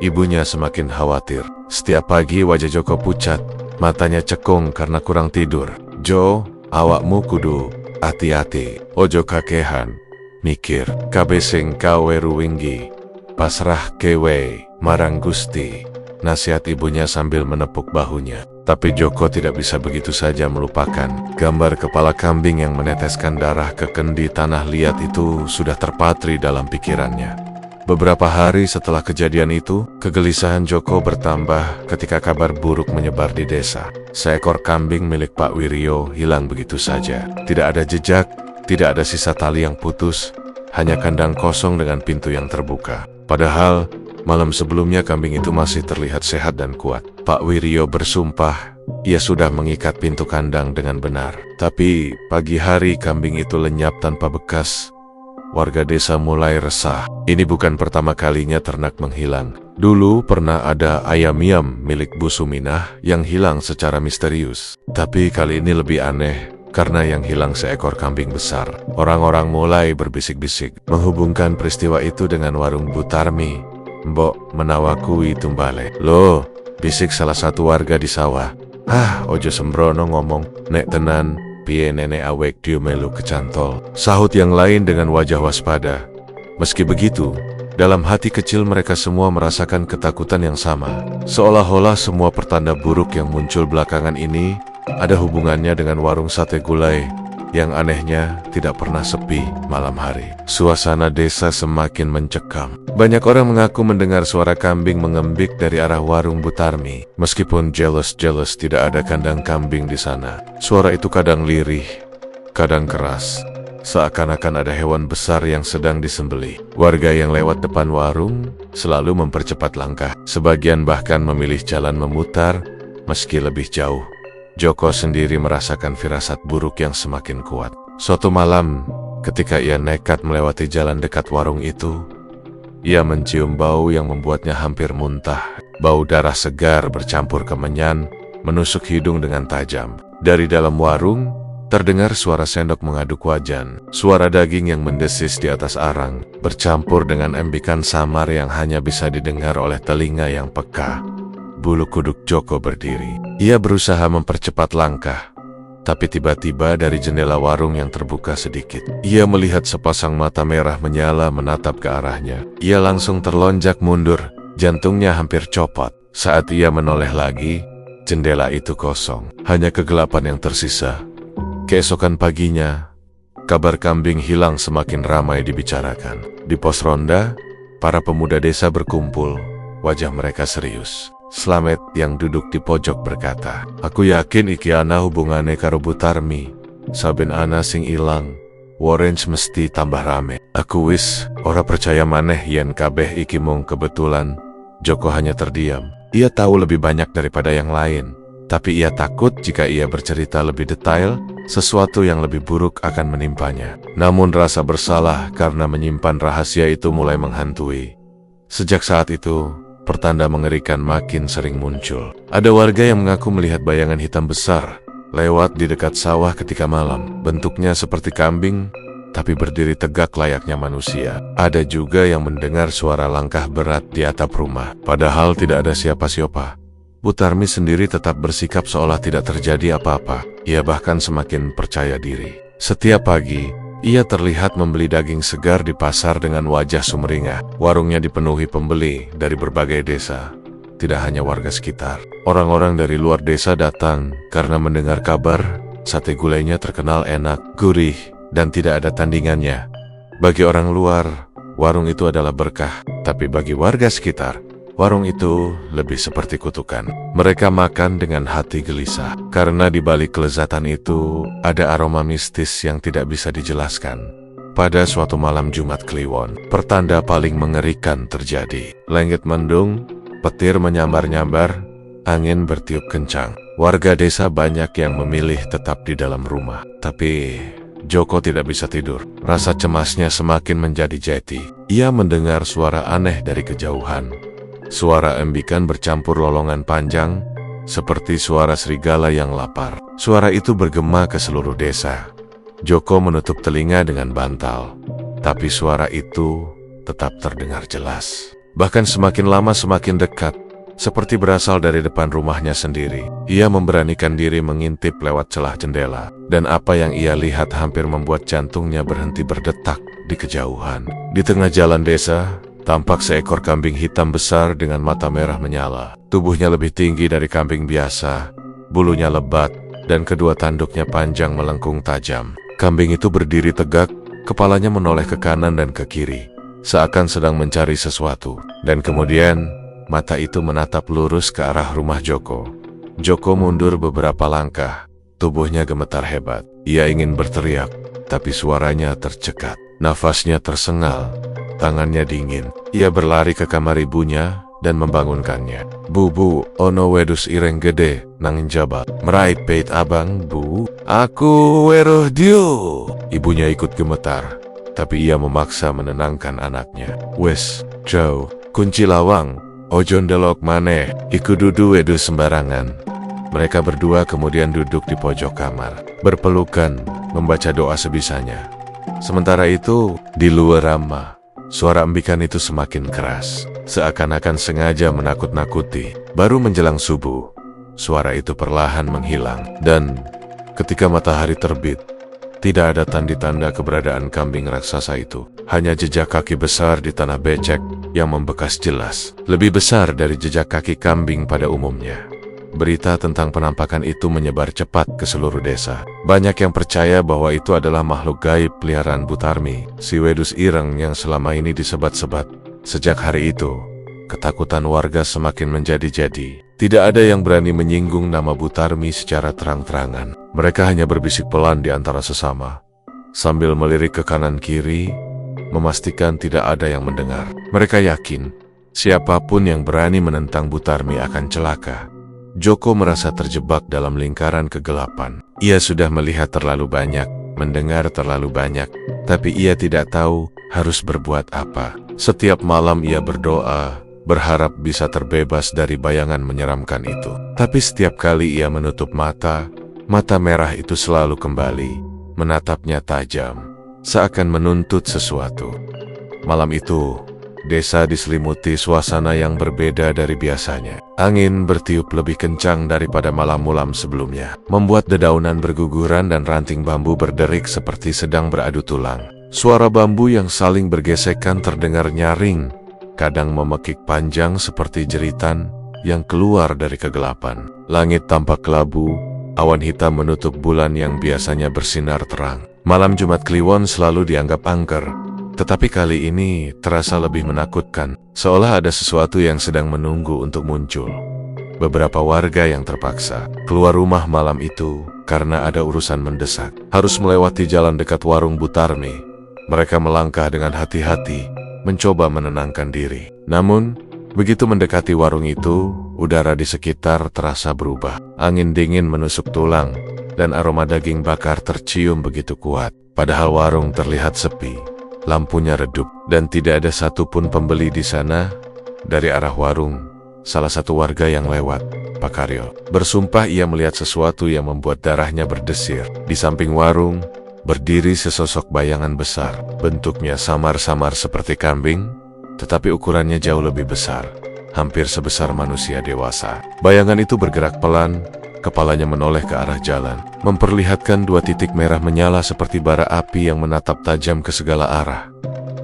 Ibunya semakin khawatir. Setiap pagi wajah Joko pucat, matanya cekung karena kurang tidur. "Jo, awakmu kudu hati-hati, ojo kakehan. Mikir, kabeh sing kawe ruwinggi, pasrah kewe marang Gusti," nasihat ibunya sambil menepuk bahunya. Tapi Joko tidak bisa begitu saja melupakan. Gambar kepala kambing yang meneteskan darah ke kendi tanah liat itu sudah terpatri dalam pikirannya. Beberapa hari setelah kejadian itu, kegelisahan Joko bertambah ketika kabar buruk menyebar di desa. Seekor kambing milik Pak Wiryo hilang begitu saja. Tidak ada jejak, tidak ada sisa tali yang putus, hanya kandang kosong dengan pintu yang terbuka. Padahal, malam sebelumnya kambing itu masih terlihat sehat dan kuat. Pak Wiryo bersumpah, ia sudah mengikat pintu kandang dengan benar. Tapi, pagi hari kambing itu lenyap tanpa bekas. Warga desa mulai resah. Ini bukan pertama kalinya ternak menghilang. Dulu pernah ada ayam Miam milik Bu Suminah yang hilang secara misterius. Tapi kali ini lebih aneh, karena yang hilang seekor kambing besar. Orang-orang mulai berbisik-bisik, menghubungkan peristiwa itu dengan warung Bu Tarmi. "Mbok menawakui tumbale." "Loh," bisik salah satu warga di sawah. "Ah, ojo sembrono ngomong, nek tenan piye nenek awek dio melu kecantol," sahut yang lain dengan wajah waspada. Meski begitu, dalam hati kecil mereka semua merasakan ketakutan yang sama. Seolah-olah semua pertanda buruk yang muncul belakangan ini ada hubungannya dengan warung sate gulai yang anehnya tidak pernah sepi malam hari. Suasana desa semakin mencekam. Banyak orang mengaku mendengar suara kambing mengembik dari arah warung Bu Tarmi. Meskipun jealous tidak ada kandang kambing di sana. Suara itu kadang lirih, kadang keras, seakan-akan ada hewan besar yang sedang disembelih. Warga yang lewat depan warung selalu mempercepat langkah. Sebagian bahkan memilih jalan memutar meski lebih jauh. Joko sendiri merasakan firasat buruk yang semakin kuat. Suatu malam, ketika ia nekat melewati jalan dekat warung itu, ia mencium bau yang membuatnya hampir muntah. Bau darah segar bercampur kemenyan, menusuk hidung dengan tajam. Dari dalam warung, terdengar suara sendok mengaduk wajan. Suara daging yang mendesis di atas arang, bercampur dengan embikan samar yang hanya bisa didengar oleh telinga yang peka. Bulu kuduk Joko berdiri. Ia berusaha mempercepat langkah, tapi tiba-tiba dari jendela warung yang terbuka sedikit, ia melihat sepasang mata merah menyala menatap ke arahnya. Ia langsung terlonjak mundur, jantungnya hampir copot. Saat ia menoleh lagi, jendela itu kosong, hanya kegelapan yang tersisa. Keesokan paginya, kabar kambing hilang semakin ramai dibicarakan. Di pos ronda, para pemuda desa berkumpul, wajah mereka serius. Slamet yang duduk di pojok berkata, "Aku yakin iki ana hubungane karo Bu Tarmi. Saben ana sing ilang, Orange mesti tambah rame. Aku wis ora percaya maneh yen kabeh iki mung kebetulan." Joko hanya terdiam. Ia tahu lebih banyak daripada yang lain, tapi ia takut jika ia bercerita lebih detail, sesuatu yang lebih buruk akan menimpanya. Namun rasa bersalah karena menyimpan rahasia itu mulai menghantui. Sejak saat itu, pertanda mengerikan makin sering muncul. Ada warga yang mengaku melihat bayangan hitam besar lewat di dekat sawah ketika malam. Bentuknya seperti kambing, tapi berdiri tegak layaknya manusia. Ada juga yang mendengar suara langkah berat di atap rumah. Padahal tidak ada siapa-siapa. Bu Tarmi sendiri tetap bersikap seolah tidak terjadi apa-apa. Ia bahkan semakin percaya diri. Setiap pagi, ia terlihat membeli daging segar di pasar dengan wajah sumringah. Warungnya dipenuhi pembeli dari berbagai desa, tidak hanya warga sekitar. Orang-orang dari luar desa datang karena mendengar kabar sate gulainya terkenal enak, gurih, dan tidak ada tandingannya. Bagi orang luar, warung itu adalah berkah, tapi bagi warga sekitar, warung itu lebih seperti kutukan. Mereka makan dengan hati gelisah, karena di balik kelezatan itu ada aroma mistis yang tidak bisa dijelaskan. Pada suatu malam Jumat Kliwon, pertanda paling mengerikan terjadi. Langit mendung, petir menyambar-nyambar, angin bertiup kencang. Warga desa banyak yang memilih tetap di dalam rumah. Tapi Joko tidak bisa tidur. Rasa cemasnya semakin menjadi jeti. Ia mendengar suara aneh dari kejauhan. Suara embikan bercampur lolongan panjang, seperti suara serigala yang lapar. Suara itu bergema ke seluruh desa. Joko menutup telinga dengan bantal, tapi suara itu tetap terdengar jelas. Bahkan semakin lama semakin dekat, seperti berasal dari depan rumahnya sendiri. Ia memberanikan diri mengintip lewat celah jendela, dan apa yang ia lihat hampir membuat jantungnya berhenti berdetak di kejauhan. Di tengah jalan desa, tampak seekor kambing hitam besar dengan mata merah menyala. Tubuhnya lebih tinggi dari kambing biasa, bulunya lebat, dan kedua tanduknya panjang melengkung tajam. Kambing itu berdiri tegak, kepalanya menoleh ke kanan dan ke kiri, seakan sedang mencari sesuatu. Dan kemudian, mata itu menatap lurus ke arah rumah Joko. Joko mundur beberapa langkah, tubuhnya gemetar hebat. Ia ingin berteriak, tapi suaranya tercekat. Nafasnya tersengal, tangannya dingin. Ia berlari ke kamar ibunya dan membangunkannya. Bu, ono wedus ireng gede, nangin jabal. Merai peit abang, bu. Aku weruh diu. Ibunya ikut gemetar, tapi ia memaksa menenangkan anaknya. Wes, Joe, kunci lawang. Ojo ndelok maneh, iku dudu wedus sembarangan. Mereka berdua kemudian duduk di pojok kamar, berpelukan, membaca doa sebisanya. Sementara itu, di luar Rama, suara embikan itu semakin keras, seakan-akan sengaja menakut-nakuti. Baru menjelang subuh, suara itu perlahan menghilang, dan ketika matahari terbit, tidak ada tanda-tanda keberadaan kambing raksasa itu. Hanya jejak kaki besar di tanah becek yang membekas jelas, lebih besar dari jejak kaki kambing pada umumnya. Berita tentang penampakan itu menyebar cepat ke seluruh desa. Banyak yang percaya bahwa itu adalah makhluk gaib peliharaan Butarmi, si wedus ireng yang selama ini disebat-sebat. Sejak hari itu, ketakutan warga semakin menjadi-jadi. Tidak ada yang berani menyinggung nama Butarmi secara terang-terangan. Mereka hanya berbisik pelan di antara sesama, sambil melirik ke kanan kiri, memastikan tidak ada yang mendengar. Mereka yakin, siapapun yang berani menentang Butarmi akan celaka. Joko merasa terjebak dalam lingkaran kegelapan. Ia sudah melihat terlalu banyak, mendengar terlalu banyak, tapi ia tidak tahu harus berbuat apa. Setiap malam ia berdoa, berharap bisa terbebas dari bayangan menyeramkan itu. Tapi setiap kali ia menutup mata, mata merah itu selalu kembali, menatapnya tajam, seakan menuntut sesuatu. Malam itu, desa diselimuti suasana yang berbeda dari biasanya. Angin bertiup lebih kencang daripada malam-malam sebelumnya, membuat dedaunan berguguran dan ranting bambu berderik seperti sedang beradu tulang. Suara bambu yang saling bergesekan terdengar nyaring, kadang memekik panjang seperti jeritan yang keluar dari kegelapan. Langit tampak kelabu, awan hitam menutup bulan yang biasanya bersinar terang. Malam Jumat Kliwon selalu dianggap angker, tetapi kali ini terasa lebih menakutkan, seolah ada sesuatu yang sedang menunggu untuk muncul. Beberapa warga yang terpaksa keluar rumah malam itu karena ada urusan mendesak, harus melewati jalan dekat warung Butarmi. Mereka melangkah dengan hati-hati, mencoba menenangkan diri. Namun, begitu mendekati warung itu, udara di sekitar terasa berubah. Angin dingin menusuk tulang, dan aroma daging bakar tercium begitu kuat. Padahal warung terlihat sepi. Lampunya redup, dan tidak ada satupun pembeli di sana. Dari arah warung, salah satu warga yang lewat, Pak Karyo, bersumpah ia melihat sesuatu yang membuat darahnya berdesir. Di samping warung, berdiri sesosok bayangan besar. Bentuknya samar-samar seperti kambing, tetapi ukurannya jauh lebih besar, hampir sebesar manusia dewasa. Bayangan itu bergerak pelan, kepalanya menoleh ke arah jalan, memperlihatkan dua titik merah menyala seperti bara api yang menatap tajam ke segala arah.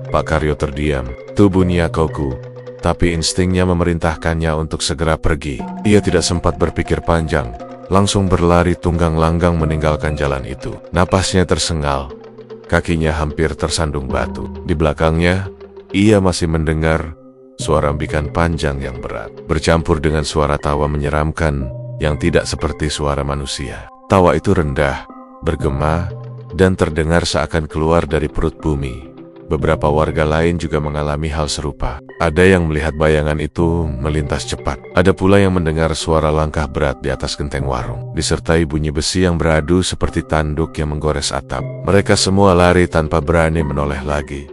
Pak Karyo terdiam, tubuhnya kaku, tapi instingnya memerintahkannya untuk segera pergi. Ia tidak sempat berpikir panjang, langsung berlari tunggang langgang meninggalkan jalan itu. Napasnya tersengal, kakinya hampir tersandung batu. Di belakangnya, ia masih mendengar suara embikan panjang yang berat, bercampur dengan suara tawa menyeramkan yang tidak seperti suara manusia. Tawa itu rendah, bergema, dan terdengar seakan keluar dari perut bumi. Beberapa warga lain juga mengalami hal serupa. Ada yang melihat bayangan itu melintas cepat. Ada pula yang mendengar suara langkah berat di atas genteng warung, disertai bunyi besi yang beradu seperti tanduk yang menggores atap. Mereka semua lari tanpa berani menoleh lagi.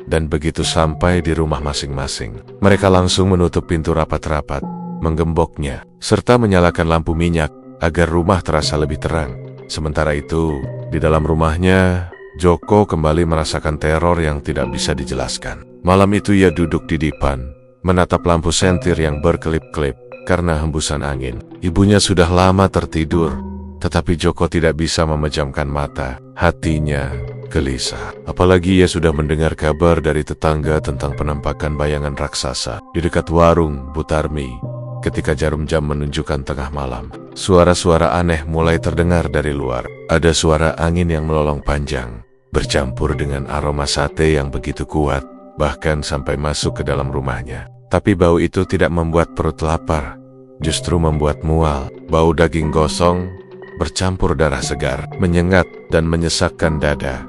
Dan begitu sampai di rumah masing-masing, mereka langsung menutup pintu rapat-rapat, menggemboknya, serta menyalakan lampu minyak agar rumah terasa lebih terang. Sementara itu, di dalam rumahnya, Joko kembali merasakan teror yang tidak bisa dijelaskan. Malam itu ia duduk di dipan, menatap lampu sentir yang berkelip-kelip karena hembusan angin. Ibunya sudah lama tertidur, tetapi Joko tidak bisa memejamkan mata. Hatinya gelisah. Apalagi ia sudah mendengar kabar dari tetangga tentang penampakan bayangan raksasa di dekat warung Butarmi. Ketika jarum jam menunjukkan tengah malam, suara-suara aneh mulai terdengar dari luar. Ada suara angin yang melolong panjang, bercampur dengan aroma sate yang begitu kuat, bahkan sampai masuk ke dalam rumahnya. Tapi bau itu tidak membuat perut lapar, justru membuat mual. Bau daging gosong bercampur darah segar, menyengat dan menyesakkan dada.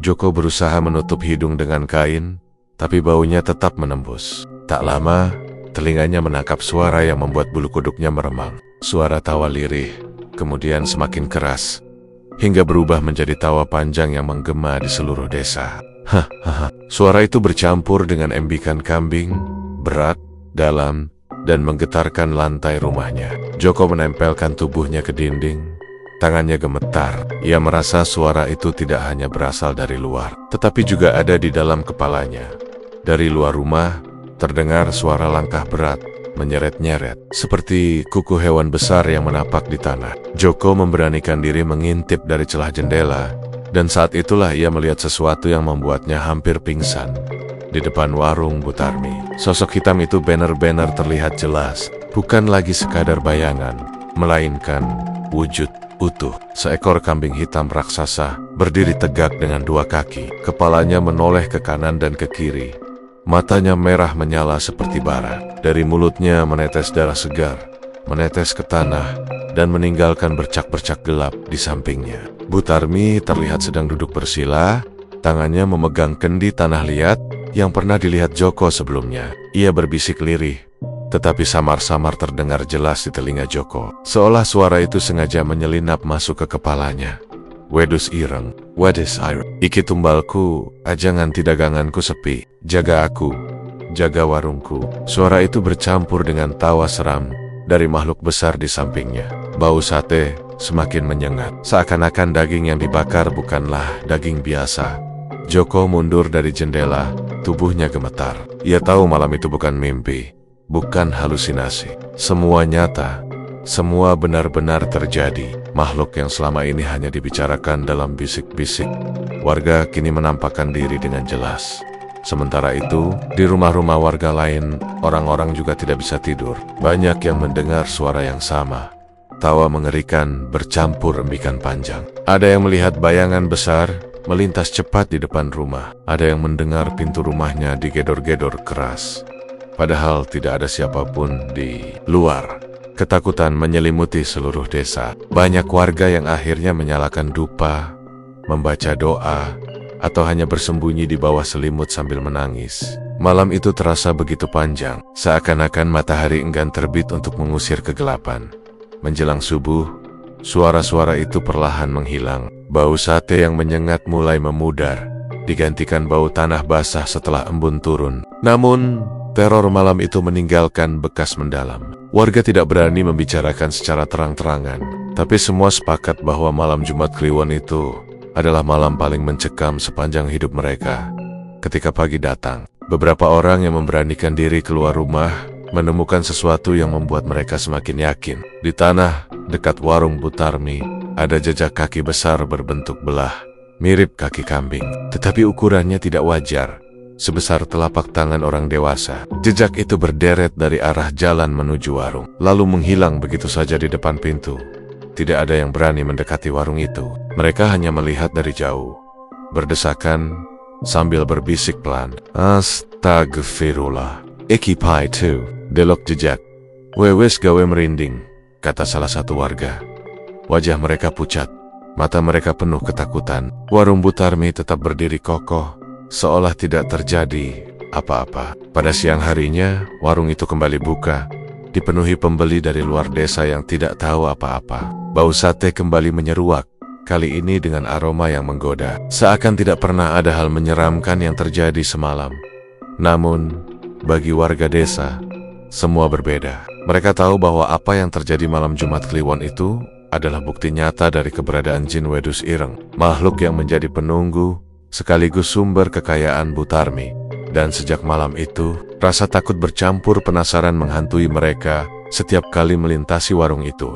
Joko berusaha menutup hidung dengan kain, tapi baunya tetap menembus. Tak lama, telinganya menangkap suara yang membuat bulu kuduknya meremang. Suara tawa lirih, kemudian semakin keras, hingga berubah menjadi tawa panjang yang menggema di seluruh desa. Hahaha. Suara itu bercampur dengan embikan kambing, berat, dalam, dan menggetarkan lantai rumahnya. Joko menempelkan tubuhnya ke dinding. Tangannya gemetar. Ia merasa suara itu tidak hanya berasal dari luar, tetapi juga ada di dalam kepalanya. Dari luar rumah, terdengar suara langkah berat, menyeret-nyeret, seperti kuku hewan besar yang menapak di tanah. Joko memberanikan diri mengintip dari celah jendela, dan saat itulah ia melihat sesuatu yang membuatnya hampir pingsan. Di depan warung Butarmi, sosok hitam itu benar-benar terlihat jelas, bukan lagi sekadar bayangan, melainkan wujud utuh. Seekor kambing hitam raksasa berdiri tegak dengan dua kaki. Kepalanya menoleh ke kanan dan ke kiri. Matanya merah menyala seperti bara. Dari mulutnya menetes darah segar, menetes ke tanah, dan meninggalkan bercak-bercak gelap di sampingnya. Butarmi terlihat sedang duduk bersila, tangannya memegang kendi tanah liat yang pernah dilihat Joko sebelumnya. Ia berbisik lirih, tetapi samar-samar terdengar jelas di telinga Joko, seolah suara itu sengaja menyelinap masuk ke kepalanya. Wedus ireng, wedus ireng. Iki tumbalku, ajangan ti daganganku sepi. Jaga aku, jaga warungku. Suara itu bercampur dengan tawa seram dari makhluk besar di sampingnya. Bau sate semakin menyengat, seakan-akan daging yang dibakar bukanlah daging biasa. Joko mundur dari jendela, tubuhnya gemetar. Ia tahu malam itu bukan mimpi, bukan halusinasi. Semua nyata, semua benar-benar terjadi. Makhluk yang selama ini hanya dibicarakan dalam bisik-bisik, warga kini menampakkan diri dengan jelas. Sementara itu, di rumah-rumah warga lain, orang-orang juga tidak bisa tidur. Banyak yang mendengar suara yang sama. Tawa mengerikan bercampur embikan panjang. Ada yang melihat bayangan besar melintas cepat di depan rumah. Ada yang mendengar pintu rumahnya digedor-gedor keras, padahal tidak ada siapapun di luar. Ketakutan menyelimuti seluruh desa. Banyak warga yang akhirnya menyalakan dupa, membaca doa, atau hanya bersembunyi di bawah selimut sambil menangis. Malam itu terasa begitu panjang, seakan-akan matahari enggan terbit untuk mengusir kegelapan. Menjelang subuh, suara-suara itu perlahan menghilang. Bau sate yang menyengat mulai memudar, digantikan bau tanah basah setelah embun turun. Namun, teror malam itu meninggalkan bekas mendalam. Warga tidak berani membicarakan secara terang-terangan, tapi semua sepakat bahwa malam Jumat Kliwon itu adalah malam paling mencekam sepanjang hidup mereka. Ketika pagi datang, beberapa orang yang memberanikan diri keluar rumah menemukan sesuatu yang membuat mereka semakin yakin. Di tanah dekat warung Butarmi, ada jejak kaki besar berbentuk belah, mirip kaki kambing, tetapi ukurannya tidak wajar, sebesar telapak tangan orang dewasa. Jejak itu berderet dari arah jalan menuju warung, lalu menghilang begitu saja di depan pintu. Tidak ada yang berani mendekati warung itu. Mereka hanya melihat dari jauh, berdesakan, sambil berbisik pelan. Astagfirullah. Iki pai tu, delok jejak. Wewes gawe merinding, kata salah satu warga. Wajah mereka pucat, mata mereka penuh ketakutan. Warung Butarmi tetap berdiri kokoh, seolah tidak terjadi apa-apa. Pada siang harinya, warung itu kembali buka, dipenuhi pembeli dari luar desa yang tidak tahu apa-apa. Bau sate kembali menyeruak, kali ini dengan aroma yang menggoda. Seakan tidak pernah ada hal menyeramkan yang terjadi semalam. Namun, bagi warga desa, semua berbeda. Mereka tahu bahwa apa yang terjadi malam Jumat Kliwon itu adalah bukti nyata dari keberadaan jin Wedus Ireng, makhluk yang menjadi penunggu sekaligus sumber kekayaan Butarmi. Dan sejak malam itu, rasa takut bercampur penasaran menghantui mereka setiap kali melintasi warung itu.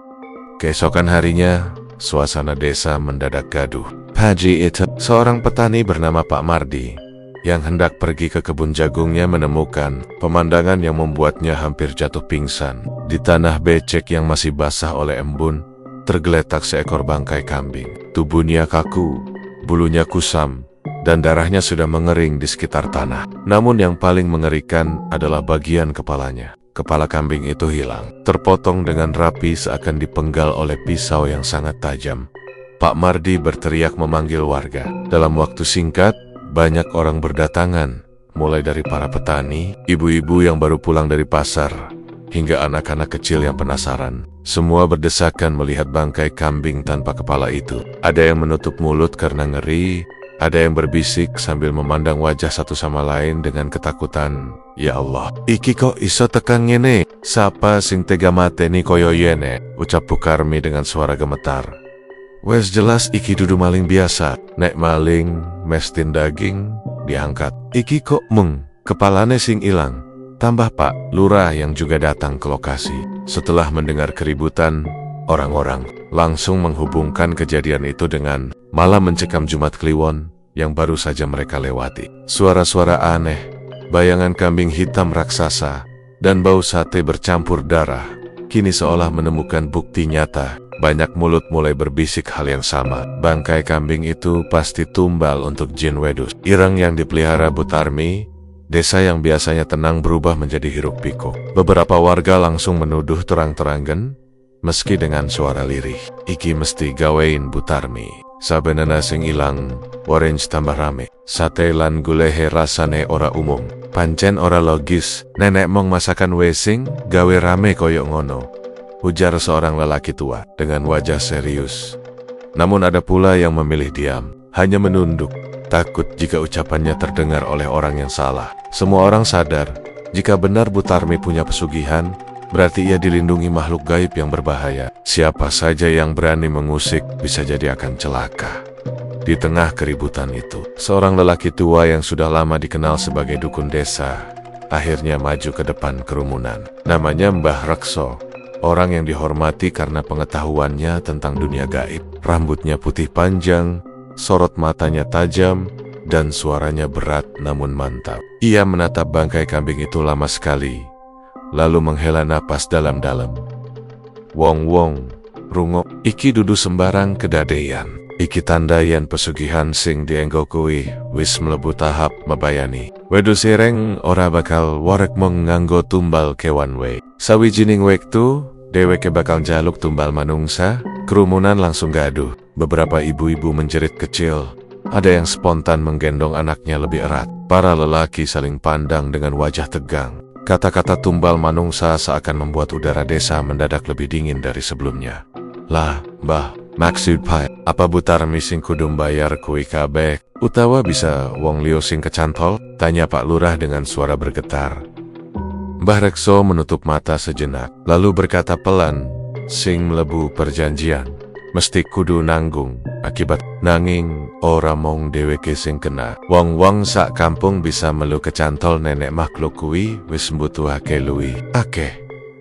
Keesokan harinya, suasana desa mendadak gaduh. Pagi itu, seorang petani bernama Pak Mardi yang hendak pergi ke kebun jagungnya menemukan pemandangan yang membuatnya hampir jatuh pingsan. Di tanah becek yang masih basah oleh embun, tergeletak seekor bangkai kambing. Tubuhnya kaku, bulunya kusam, dan darahnya sudah mengering di sekitar tanah. Namun yang paling mengerikan adalah bagian kepalanya. Kepala kambing itu hilang, terpotong dengan rapi seakan dipenggal oleh pisau yang sangat tajam. Pak Mardi berteriak memanggil warga. Dalam waktu singkat, banyak orang berdatangan, mulai dari para petani, ibu-ibu yang baru pulang dari pasar, hingga anak-anak kecil yang penasaran. Semua berdesakan melihat bangkai kambing tanpa kepala itu. Ada yang menutup mulut karena ngeri, ada yang berbisik sambil memandang wajah satu sama lain dengan ketakutan. Ya Allah, iki kok iso tekan ngene? Sapa sing tega mateni koyo yene? Ucap Bukarmi dengan suara gemetar. Wes jelas iki dudu maling biasa. Nek maling, mestin daging, diangkat. Iki kok kepalane sing ilang. Tambah Pak Lurah yang juga datang ke lokasi. Setelah mendengar keributan, orang-orang langsung menghubungkan kejadian itu dengan malam mencekam Jumat Kliwon yang baru saja mereka lewati. Suara-suara aneh, bayangan kambing hitam raksasa, dan bau sate bercampur darah, kini seolah menemukan bukti nyata. Banyak mulut mulai berbisik hal yang sama. Bangkai kambing itu pasti tumbal untuk jin Wedus Ireng yang dipelihara Butarmi. Desa yang biasanya tenang berubah menjadi hiruk pikuk. Beberapa warga langsung menuduh terang-terangan, meski dengan suara lirih. Iki mesti gawein Butarmi. Sabenana sing ilang, orange tambah rame. Sate lan gulehe rasane ora umum. Pancen ora logis, nenek mong masakan wesing, gawe rame koyok ngono. Ujar seorang lelaki tua dengan wajah serius. Namun ada pula yang memilih diam, hanya menunduk, takut jika ucapannya terdengar oleh orang yang salah. Semua orang sadar, jika benar Butarmi punya pesugihan, berarti ia dilindungi makhluk gaib yang berbahaya. Siapa saja yang berani mengusik bisa jadi akan celaka. Di tengah keributan itu, seorang lelaki tua yang sudah lama dikenal sebagai dukun desa, akhirnya maju ke depan kerumunan. Namanya Mbah Rekso. Orang yang dihormati karena pengetahuannya tentang dunia gaib. Rambutnya putih panjang, sorot matanya tajam, dan suaranya berat namun mantap. Ia menatap bangkai kambing itu lama sekali, lalu menghela napas dalam-dalam. Wong, rungok, iki dudu sembarang kedadean. Iki tanda yen pesugihan sing dienggo kuwi wis mlebu tahap mebayani. Wedus Ireng ora bakal warek nganggo tumbal kewan we. Sawijining wektu, dheweke bakal jaluk tumbal manungsa. Kerumunan langsung gaduh. Beberapa ibu-ibu menjerit kecil. Ada yang spontan menggendong anaknya lebih erat. Para lelaki saling pandang dengan wajah tegang. Kata-kata tumbal manungsa seakan membuat udara desa mendadak lebih dingin dari sebelumnya. Lah, Mbah, maksud Pak, apa Butarmi sing kudu bayar kui kabeh? Utawa bisa wong liyo sing kecantol? Tanya Pak Lurah dengan suara bergetar. Mbah Rekso menutup mata sejenak, lalu berkata pelan, sing mlebu perjanjian, mesti kudu nanggung akibat. Nanging ora mong dheweke sing kena. Wong-wong sak kampung bisa melu kecantol nenek makhluk kuwi wis mbutuhake luwih akeh.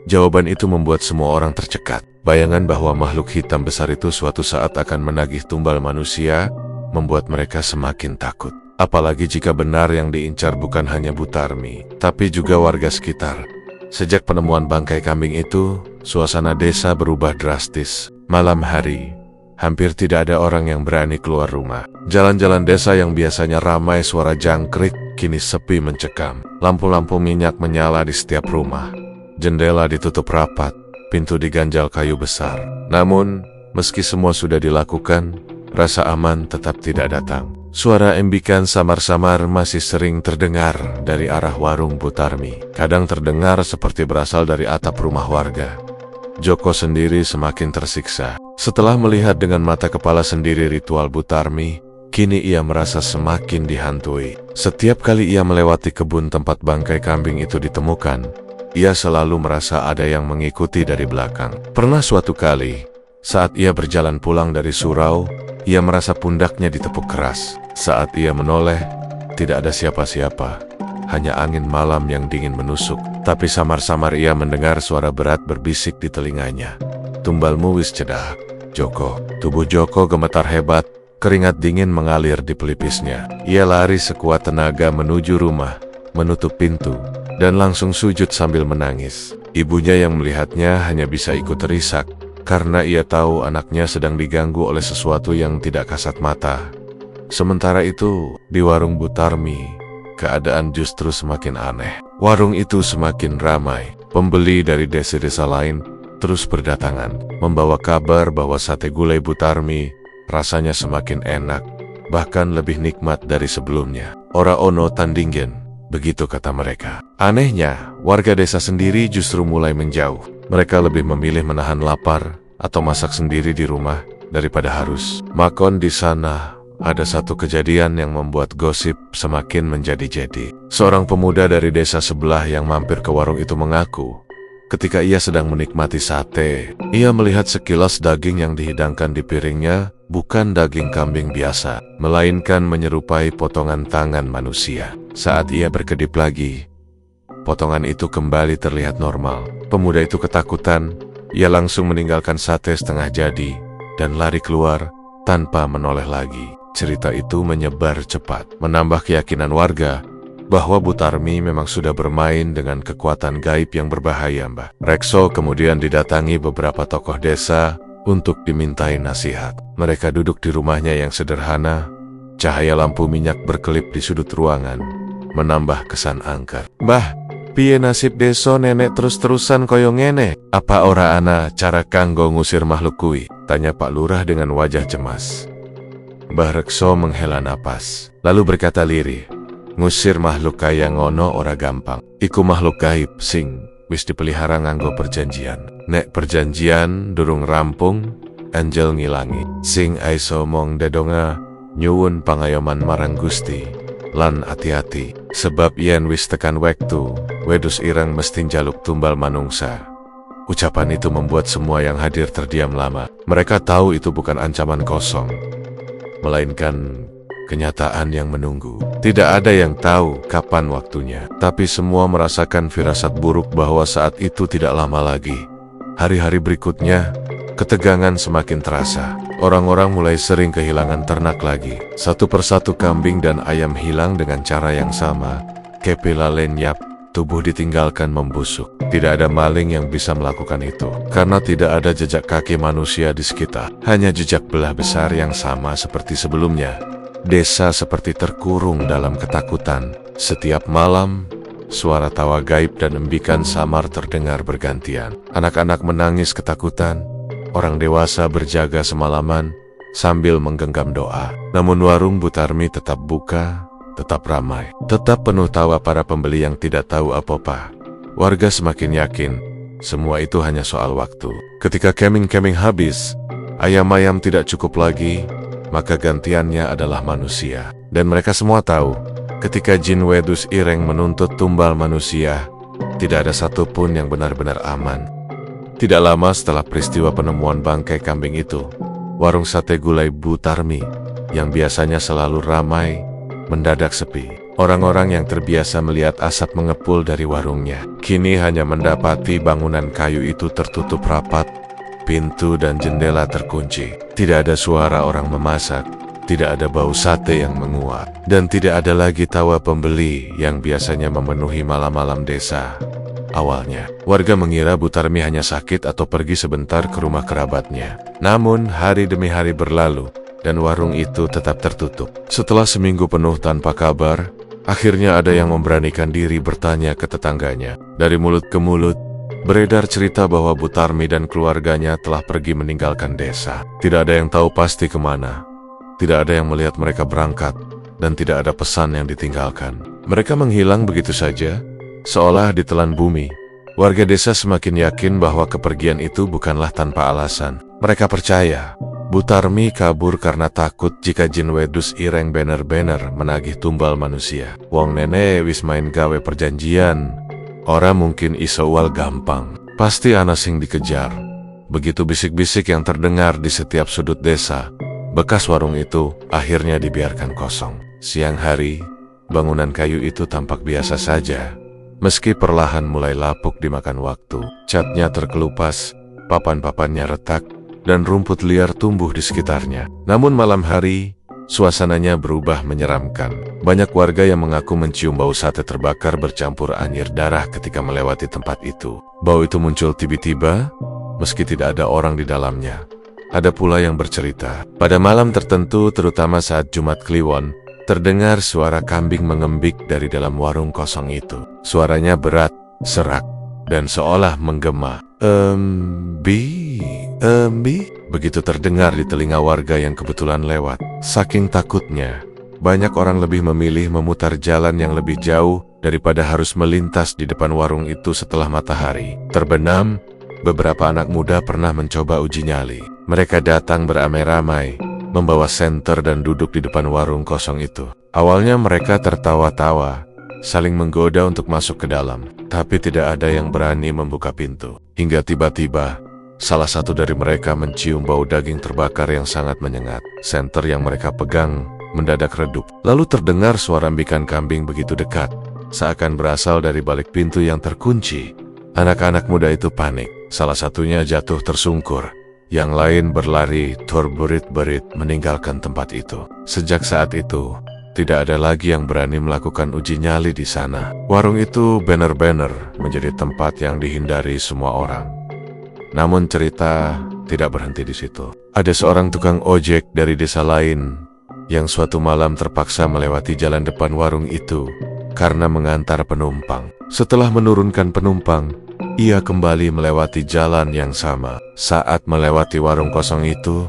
Jawaban itu membuat semua orang tercekat. Bayangan bahwa makhluk hitam besar itu suatu saat akan menagih tumbal manusia membuat mereka semakin takut. Apalagi jika benar yang diincar bukan hanya Butarmi, tapi juga warga sekitar. Sejak penemuan bangkai kambing itu, suasana desa berubah drastis. Malam hari, hampir tidak ada orang yang berani keluar rumah. Jalan-jalan desa yang biasanya ramai suara jangkrik, kini sepi mencekam. Lampu-lampu minyak menyala di setiap rumah. Jendela ditutup rapat, pintu diganjal kayu besar. Namun, meski semua sudah dilakukan, rasa aman tetap tidak datang. Suara embikan samar-samar masih sering terdengar dari arah warung Butarmi. Kadang terdengar seperti berasal dari atap rumah warga. Joko sendiri semakin tersiksa. Setelah melihat dengan mata kepala sendiri ritual Butarmi, kini ia merasa semakin dihantui. Setiap kali ia melewati kebun tempat bangkai kambing itu ditemukan, ia selalu merasa ada yang mengikuti dari belakang. Pernah suatu kali, saat ia berjalan pulang dari surau, ia merasa pundaknya ditepuk keras. Saat ia menoleh, tidak ada siapa-siapa, hanya angin malam yang dingin menusuk. Tapi samar-samar ia mendengar suara berat berbisik di telinganya. "Tumbalmu wis cedak, Joko." Tubuh Joko gemetar hebat, keringat dingin mengalir di pelipisnya. Ia lari sekuat tenaga menuju rumah, menutup pintu, dan langsung sujud sambil menangis. Ibunya yang melihatnya hanya bisa ikut terisak, karena ia tahu anaknya sedang diganggu oleh sesuatu yang tidak kasat mata. Sementara itu, di warung Butarmi, keadaan justru semakin aneh. Warung itu semakin ramai. Pembeli dari desa-desa lain terus berdatangan, membawa kabar bahwa sate gulai Butarmi rasanya semakin enak, bahkan lebih nikmat dari sebelumnya. "Ora ono tandingen," begitu kata mereka. Anehnya, warga desa sendiri justru mulai menjauh. Mereka lebih memilih menahan lapar atau masak sendiri di rumah daripada harus makan di sana. Ada satu kejadian yang membuat gosip semakin menjadi-jadi. Seorang pemuda dari desa sebelah yang mampir ke warung itu mengaku, ketika ia sedang menikmati sate, ia melihat sekilas daging yang dihidangkan di piringnya bukan daging kambing biasa, melainkan menyerupai potongan tangan manusia. Saat ia berkedip lagi, potongan itu kembali terlihat normal. Pemuda itu ketakutan, ia langsung meninggalkan sate setengah jadi dan lari keluar tanpa menoleh lagi. Cerita itu menyebar cepat, menambah keyakinan warga bahwa Butarmi memang sudah bermain dengan kekuatan gaib yang berbahaya, Mbah. Rekso kemudian didatangi beberapa tokoh desa untuk dimintai nasihat. Mereka duduk di rumahnya yang sederhana, cahaya lampu minyak berkelip di sudut ruangan, menambah kesan angker. "Mbah, piye nasib deso nenek terus-terusan koyo ngene? Apa ora ana cara kanggo ngusir makhluk kui?" tanya Pak Lurah dengan wajah cemas. Mbah Rekso menghela napas, lalu berkata lirih, "Ngusir makhluk kaya ngono ora gampang. Iku makhluk gaib sing wis dipelihara nganggo perjanjian. Nek perjanjian durung rampung, angel ngilangi. Sing aiso mong dedonga nyuwun pangayoman marang Gusti. Lan hati-hati, sebab yen wis tekan wektu, wedus ireng mesti njaluk tumbal manungsa." Ucapan itu membuat semua yang hadir terdiam lama. Mereka tahu itu bukan ancaman kosong, melainkan kenyataan yang menunggu. Tidak ada yang tahu kapan waktunya, tapi semua merasakan firasat buruk bahwa saat itu tidak lama lagi. Hari-hari berikutnya, ketegangan semakin terasa. Orang-orang mulai sering kehilangan ternak lagi. Satu persatu kambing dan ayam hilang dengan cara yang sama. Kepila lenyap, tubuh ditinggalkan membusuk. Tidak ada maling yang bisa melakukan itu, karena tidak ada jejak kaki manusia di sekitar. Hanya jejak belah besar yang sama seperti sebelumnya. Desa seperti terkurung dalam ketakutan. Setiap malam, suara tawa gaib dan embikan samar terdengar bergantian. Anak-anak menangis ketakutan, orang dewasa berjaga semalaman sambil menggenggam doa. Namun warung Butarmi tetap buka, tetap ramai, tetap penuh tawa para pembeli yang tidak tahu apa-apa. Warga semakin yakin, semua itu hanya soal waktu. Ketika keming-keming habis, ayam-ayam tidak cukup lagi, maka gantiannya adalah manusia. Dan mereka semua tahu, ketika jin wedus ireng menuntut tumbal manusia, tidak ada satupun yang benar-benar aman. Tidak lama setelah peristiwa penemuan bangkai kambing itu, warung sate gulai Butarmi, yang biasanya selalu ramai, mendadak sepi. Orang-orang yang terbiasa melihat asap mengepul dari warungnya, kini hanya mendapati bangunan kayu itu tertutup rapat, pintu dan jendela terkunci. Tidak ada suara orang memasak, tidak ada bau sate yang menguap, dan tidak ada lagi tawa pembeli yang biasanya memenuhi malam-malam desa. Awalnya, warga mengira Butarmi hanya sakit atau pergi sebentar ke rumah kerabatnya. Namun, hari demi hari berlalu, dan warung itu tetap tertutup. Setelah seminggu penuh tanpa kabar, akhirnya ada yang memberanikan diri bertanya ke tetangganya. Dari mulut ke mulut, beredar cerita bahwa Butarmi dan keluarganya telah pergi meninggalkan desa. Tidak ada yang tahu pasti kemana. Tidak ada yang melihat mereka berangkat, dan tidak ada pesan yang ditinggalkan. Mereka menghilang begitu saja, seolah ditelan bumi, Warga desa semakin yakin bahwa kepergian itu bukanlah tanpa alasan. Mereka percaya Butarmi kabur karena takut jika jin wedus ireng bener-bener menagih tumbal manusia. Wong nene wis main gawe perjanjian, ora mungkin iso ual gampang. Pasti ana sing dikejar. Begitu bisik-bisik yang terdengar di setiap sudut desa, bekas warung itu akhirnya dibiarkan kosong. Siang hari, bangunan kayu itu tampak biasa saja. Meski perlahan mulai lapuk dimakan waktu, catnya terkelupas, papan-papannya retak, dan rumput liar tumbuh di sekitarnya. Namun malam hari, suasananya berubah menyeramkan. Banyak warga yang mengaku mencium bau sate terbakar bercampur anyir darah ketika melewati tempat itu. Bau itu muncul tiba-tiba, meski tidak ada orang di dalamnya. Ada pula yang bercerita, pada malam tertentu terutama saat Jumat Kliwon, terdengar suara kambing mengembik dari dalam warung kosong itu. Suaranya berat, serak, dan seolah menggema. Begitu terdengar di telinga warga yang kebetulan lewat. Saking takutnya, banyak orang lebih memilih memutar jalan yang lebih jauh daripada harus melintas di depan warung itu setelah matahari terbenam. Beberapa anak muda pernah mencoba uji nyali. Mereka datang beramai-ramai, membawa senter dan duduk di depan warung kosong itu. Awalnya mereka tertawa-tawa, saling menggoda untuk masuk ke dalam, tapi tidak ada yang berani membuka pintu. Hingga tiba-tiba, salah satu dari mereka mencium bau daging terbakar yang sangat menyengat. Senter yang mereka pegang mendadak redup. Lalu terdengar suara embikan kambing begitu dekat, seakan berasal dari balik pintu yang terkunci. Anak-anak muda itu panik. Salah satunya jatuh tersungkur. Yang lain berlari terberit-berit meninggalkan tempat itu. Sejak saat itu, tidak ada lagi yang berani melakukan uji nyali di sana. Warung itu benar-benar menjadi tempat yang dihindari semua orang. Namun cerita tidak berhenti di situ. Ada seorang tukang ojek dari desa lain yang suatu malam terpaksa melewati jalan depan warung itu karena mengantar penumpang. Setelah menurunkan penumpang, ia kembali melewati jalan yang sama. Saat melewati warung kosong itu,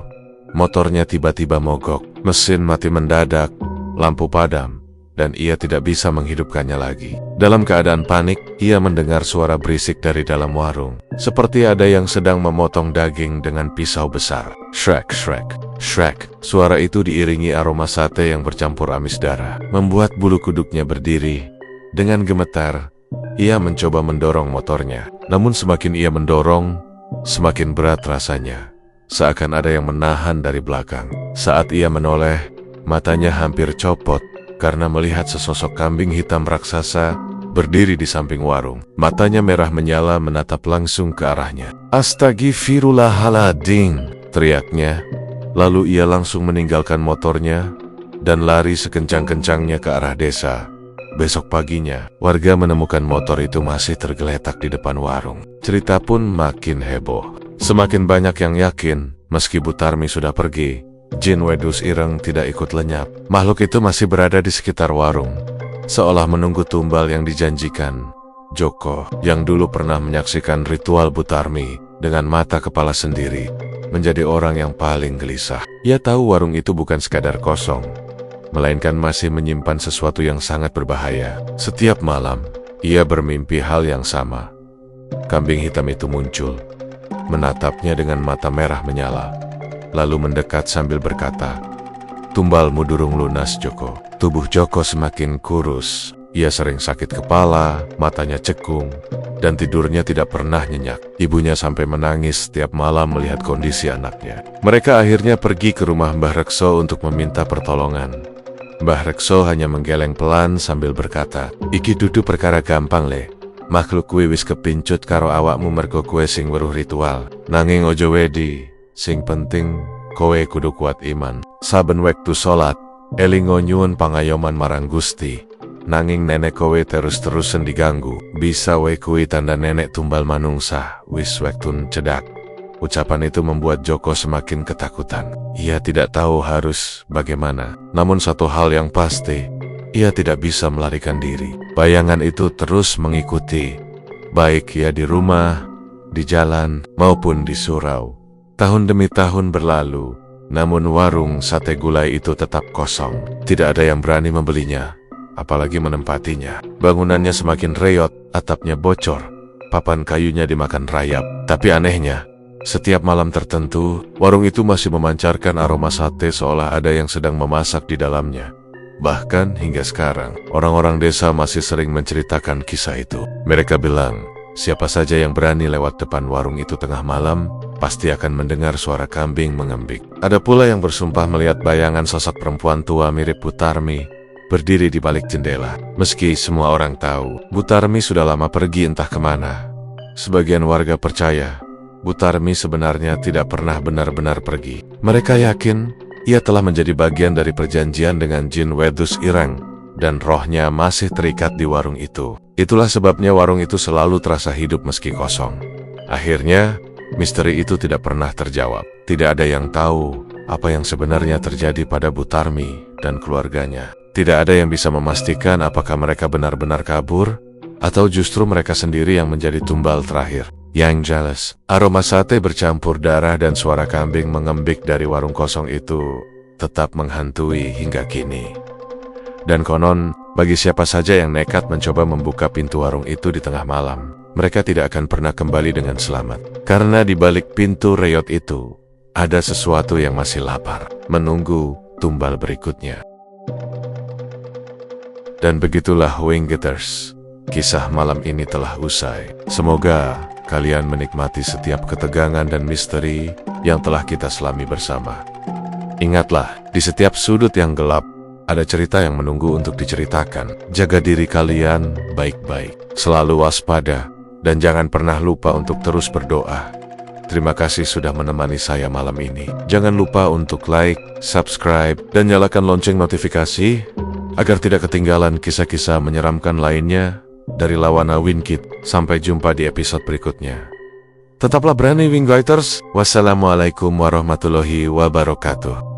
motornya tiba-tiba mogok. Mesin mati mendadak, lampu padam, dan ia tidak bisa menghidupkannya lagi. Dalam keadaan panik, ia mendengar suara berisik dari dalam warung. Seperti ada yang sedang memotong daging dengan pisau besar. Shrek, shrek, shrek. Suara itu diiringi aroma sate yang bercampur amis darah, membuat bulu kuduknya berdiri. Dengan gemetar, ia mencoba mendorong motornya. Namun semakin ia mendorong, semakin berat rasanya. Seakan ada yang menahan dari belakang. Saat ia menoleh, matanya hampir copot karena melihat sesosok kambing hitam raksasa berdiri di samping warung. Matanya merah menyala menatap langsung ke arahnya. "Astagfirullahaladzim," teriaknya. Lalu ia langsung meninggalkan motornya dan lari sekencang-kencangnya ke arah desa. Besok paginya, warga menemukan motor itu masih tergeletak di depan warung. Cerita pun makin heboh. Semakin banyak yang yakin, meski Butarmi sudah pergi, jin wedus ireng tidak ikut lenyap. Makhluk itu masih berada di sekitar warung, seolah menunggu tumbal yang dijanjikan. Joko, yang dulu pernah menyaksikan ritual Butarmi dengan mata kepala sendiri, menjadi orang yang paling gelisah. Ia tahu warung itu bukan sekadar kosong, melainkan masih menyimpan sesuatu yang sangat berbahaya. Setiap malam, ia bermimpi hal yang sama. Kambing hitam itu muncul, menatapnya dengan mata merah menyala, lalu mendekat sambil berkata, "Tumbalmu durung lunas, Joko." Tubuh Joko semakin kurus. Ia sering sakit kepala, matanya cekung, dan tidurnya tidak pernah nyenyak. Ibunya sampai menangis setiap malam melihat kondisi anaknya. Mereka akhirnya pergi ke rumah Mbah Rekso untuk meminta pertolongan. Mbah Rekso hanya menggeleng pelan sambil berkata, "Iki dudu perkara gampang le. Makhluk kuwi wis kepincut karo awakmu mergo kowe sing weruh ritual. Nanging ojo wedi, sing penting kowe kudu kuat iman. Saben wektu salat, elingo nyuwun pangayoman marang Gusti. Nanging nenek kowe terus-terusan diganggu. Bisa wae kuwi tanda nenek tumbal manungsa wis wektun cedak." Ucapan itu membuat Joko semakin ketakutan. Ia tidak tahu harus bagaimana. Namun satu hal yang pasti, ia tidak bisa melarikan diri. Bayangan itu terus mengikuti, baik ia di rumah, di jalan, maupun di surau. Tahun demi tahun berlalu, namun warung sate gulai itu tetap kosong. Tidak ada yang berani membelinya, apalagi menempatinya. Bangunannya semakin reot, atapnya bocor, papan kayunya dimakan rayap. Tapi anehnya, setiap malam tertentu, warung itu masih memancarkan aroma sate seolah ada yang sedang memasak di dalamnya. Bahkan hingga sekarang, orang-orang desa masih sering menceritakan kisah itu. Mereka bilang, siapa saja yang berani lewat depan warung itu tengah malam, pasti akan mendengar suara kambing mengembik. Ada pula yang bersumpah melihat bayangan sosok perempuan tua mirip Butarmi berdiri di balik jendela. Meski semua orang tahu, Butarmi sudah lama pergi entah kemana. Sebagian warga percaya, Butarmi sebenarnya tidak pernah benar-benar pergi. Mereka yakin, ia telah menjadi bagian dari perjanjian dengan Jin Wedus Ireng, dan rohnya masih terikat di warung itu. Itulah sebabnya warung itu selalu terasa hidup meski kosong. Akhirnya, misteri itu tidak pernah terjawab. Tidak ada yang tahu apa yang sebenarnya terjadi pada Butarmi dan keluarganya. Tidak ada yang bisa memastikan apakah mereka benar-benar kabur, atau justru mereka sendiri yang menjadi tumbal terakhir. Yang jelas, aroma sate bercampur darah dan suara kambing mengembik dari warung kosong itu tetap menghantui hingga kini. Dan konon, bagi siapa saja yang nekat mencoba membuka pintu warung itu di tengah malam, mereka tidak akan pernah kembali dengan selamat. Karena di balik pintu reot itu, ada sesuatu yang masih lapar, menunggu tumbal berikutnya. Dan begitulah Winggetters, kisah malam ini telah usai. Semoga kalian menikmati setiap ketegangan dan misteri yang telah kita selami bersama. Ingatlah, di setiap sudut yang gelap, ada cerita yang menunggu untuk diceritakan. Jaga diri kalian baik-baik, selalu waspada, dan jangan pernah lupa untuk terus berdoa. Terima kasih sudah menemani saya malam ini. Jangan lupa untuk like, subscribe, dan nyalakan lonceng notifikasi, agar tidak ketinggalan kisah-kisah menyeramkan lainnya dari Lawana Wingkit. Sampai jumpa di episode berikutnya. Tetaplah berani Winggetters. Wassalamualaikum warahmatullahi wabarakatuh.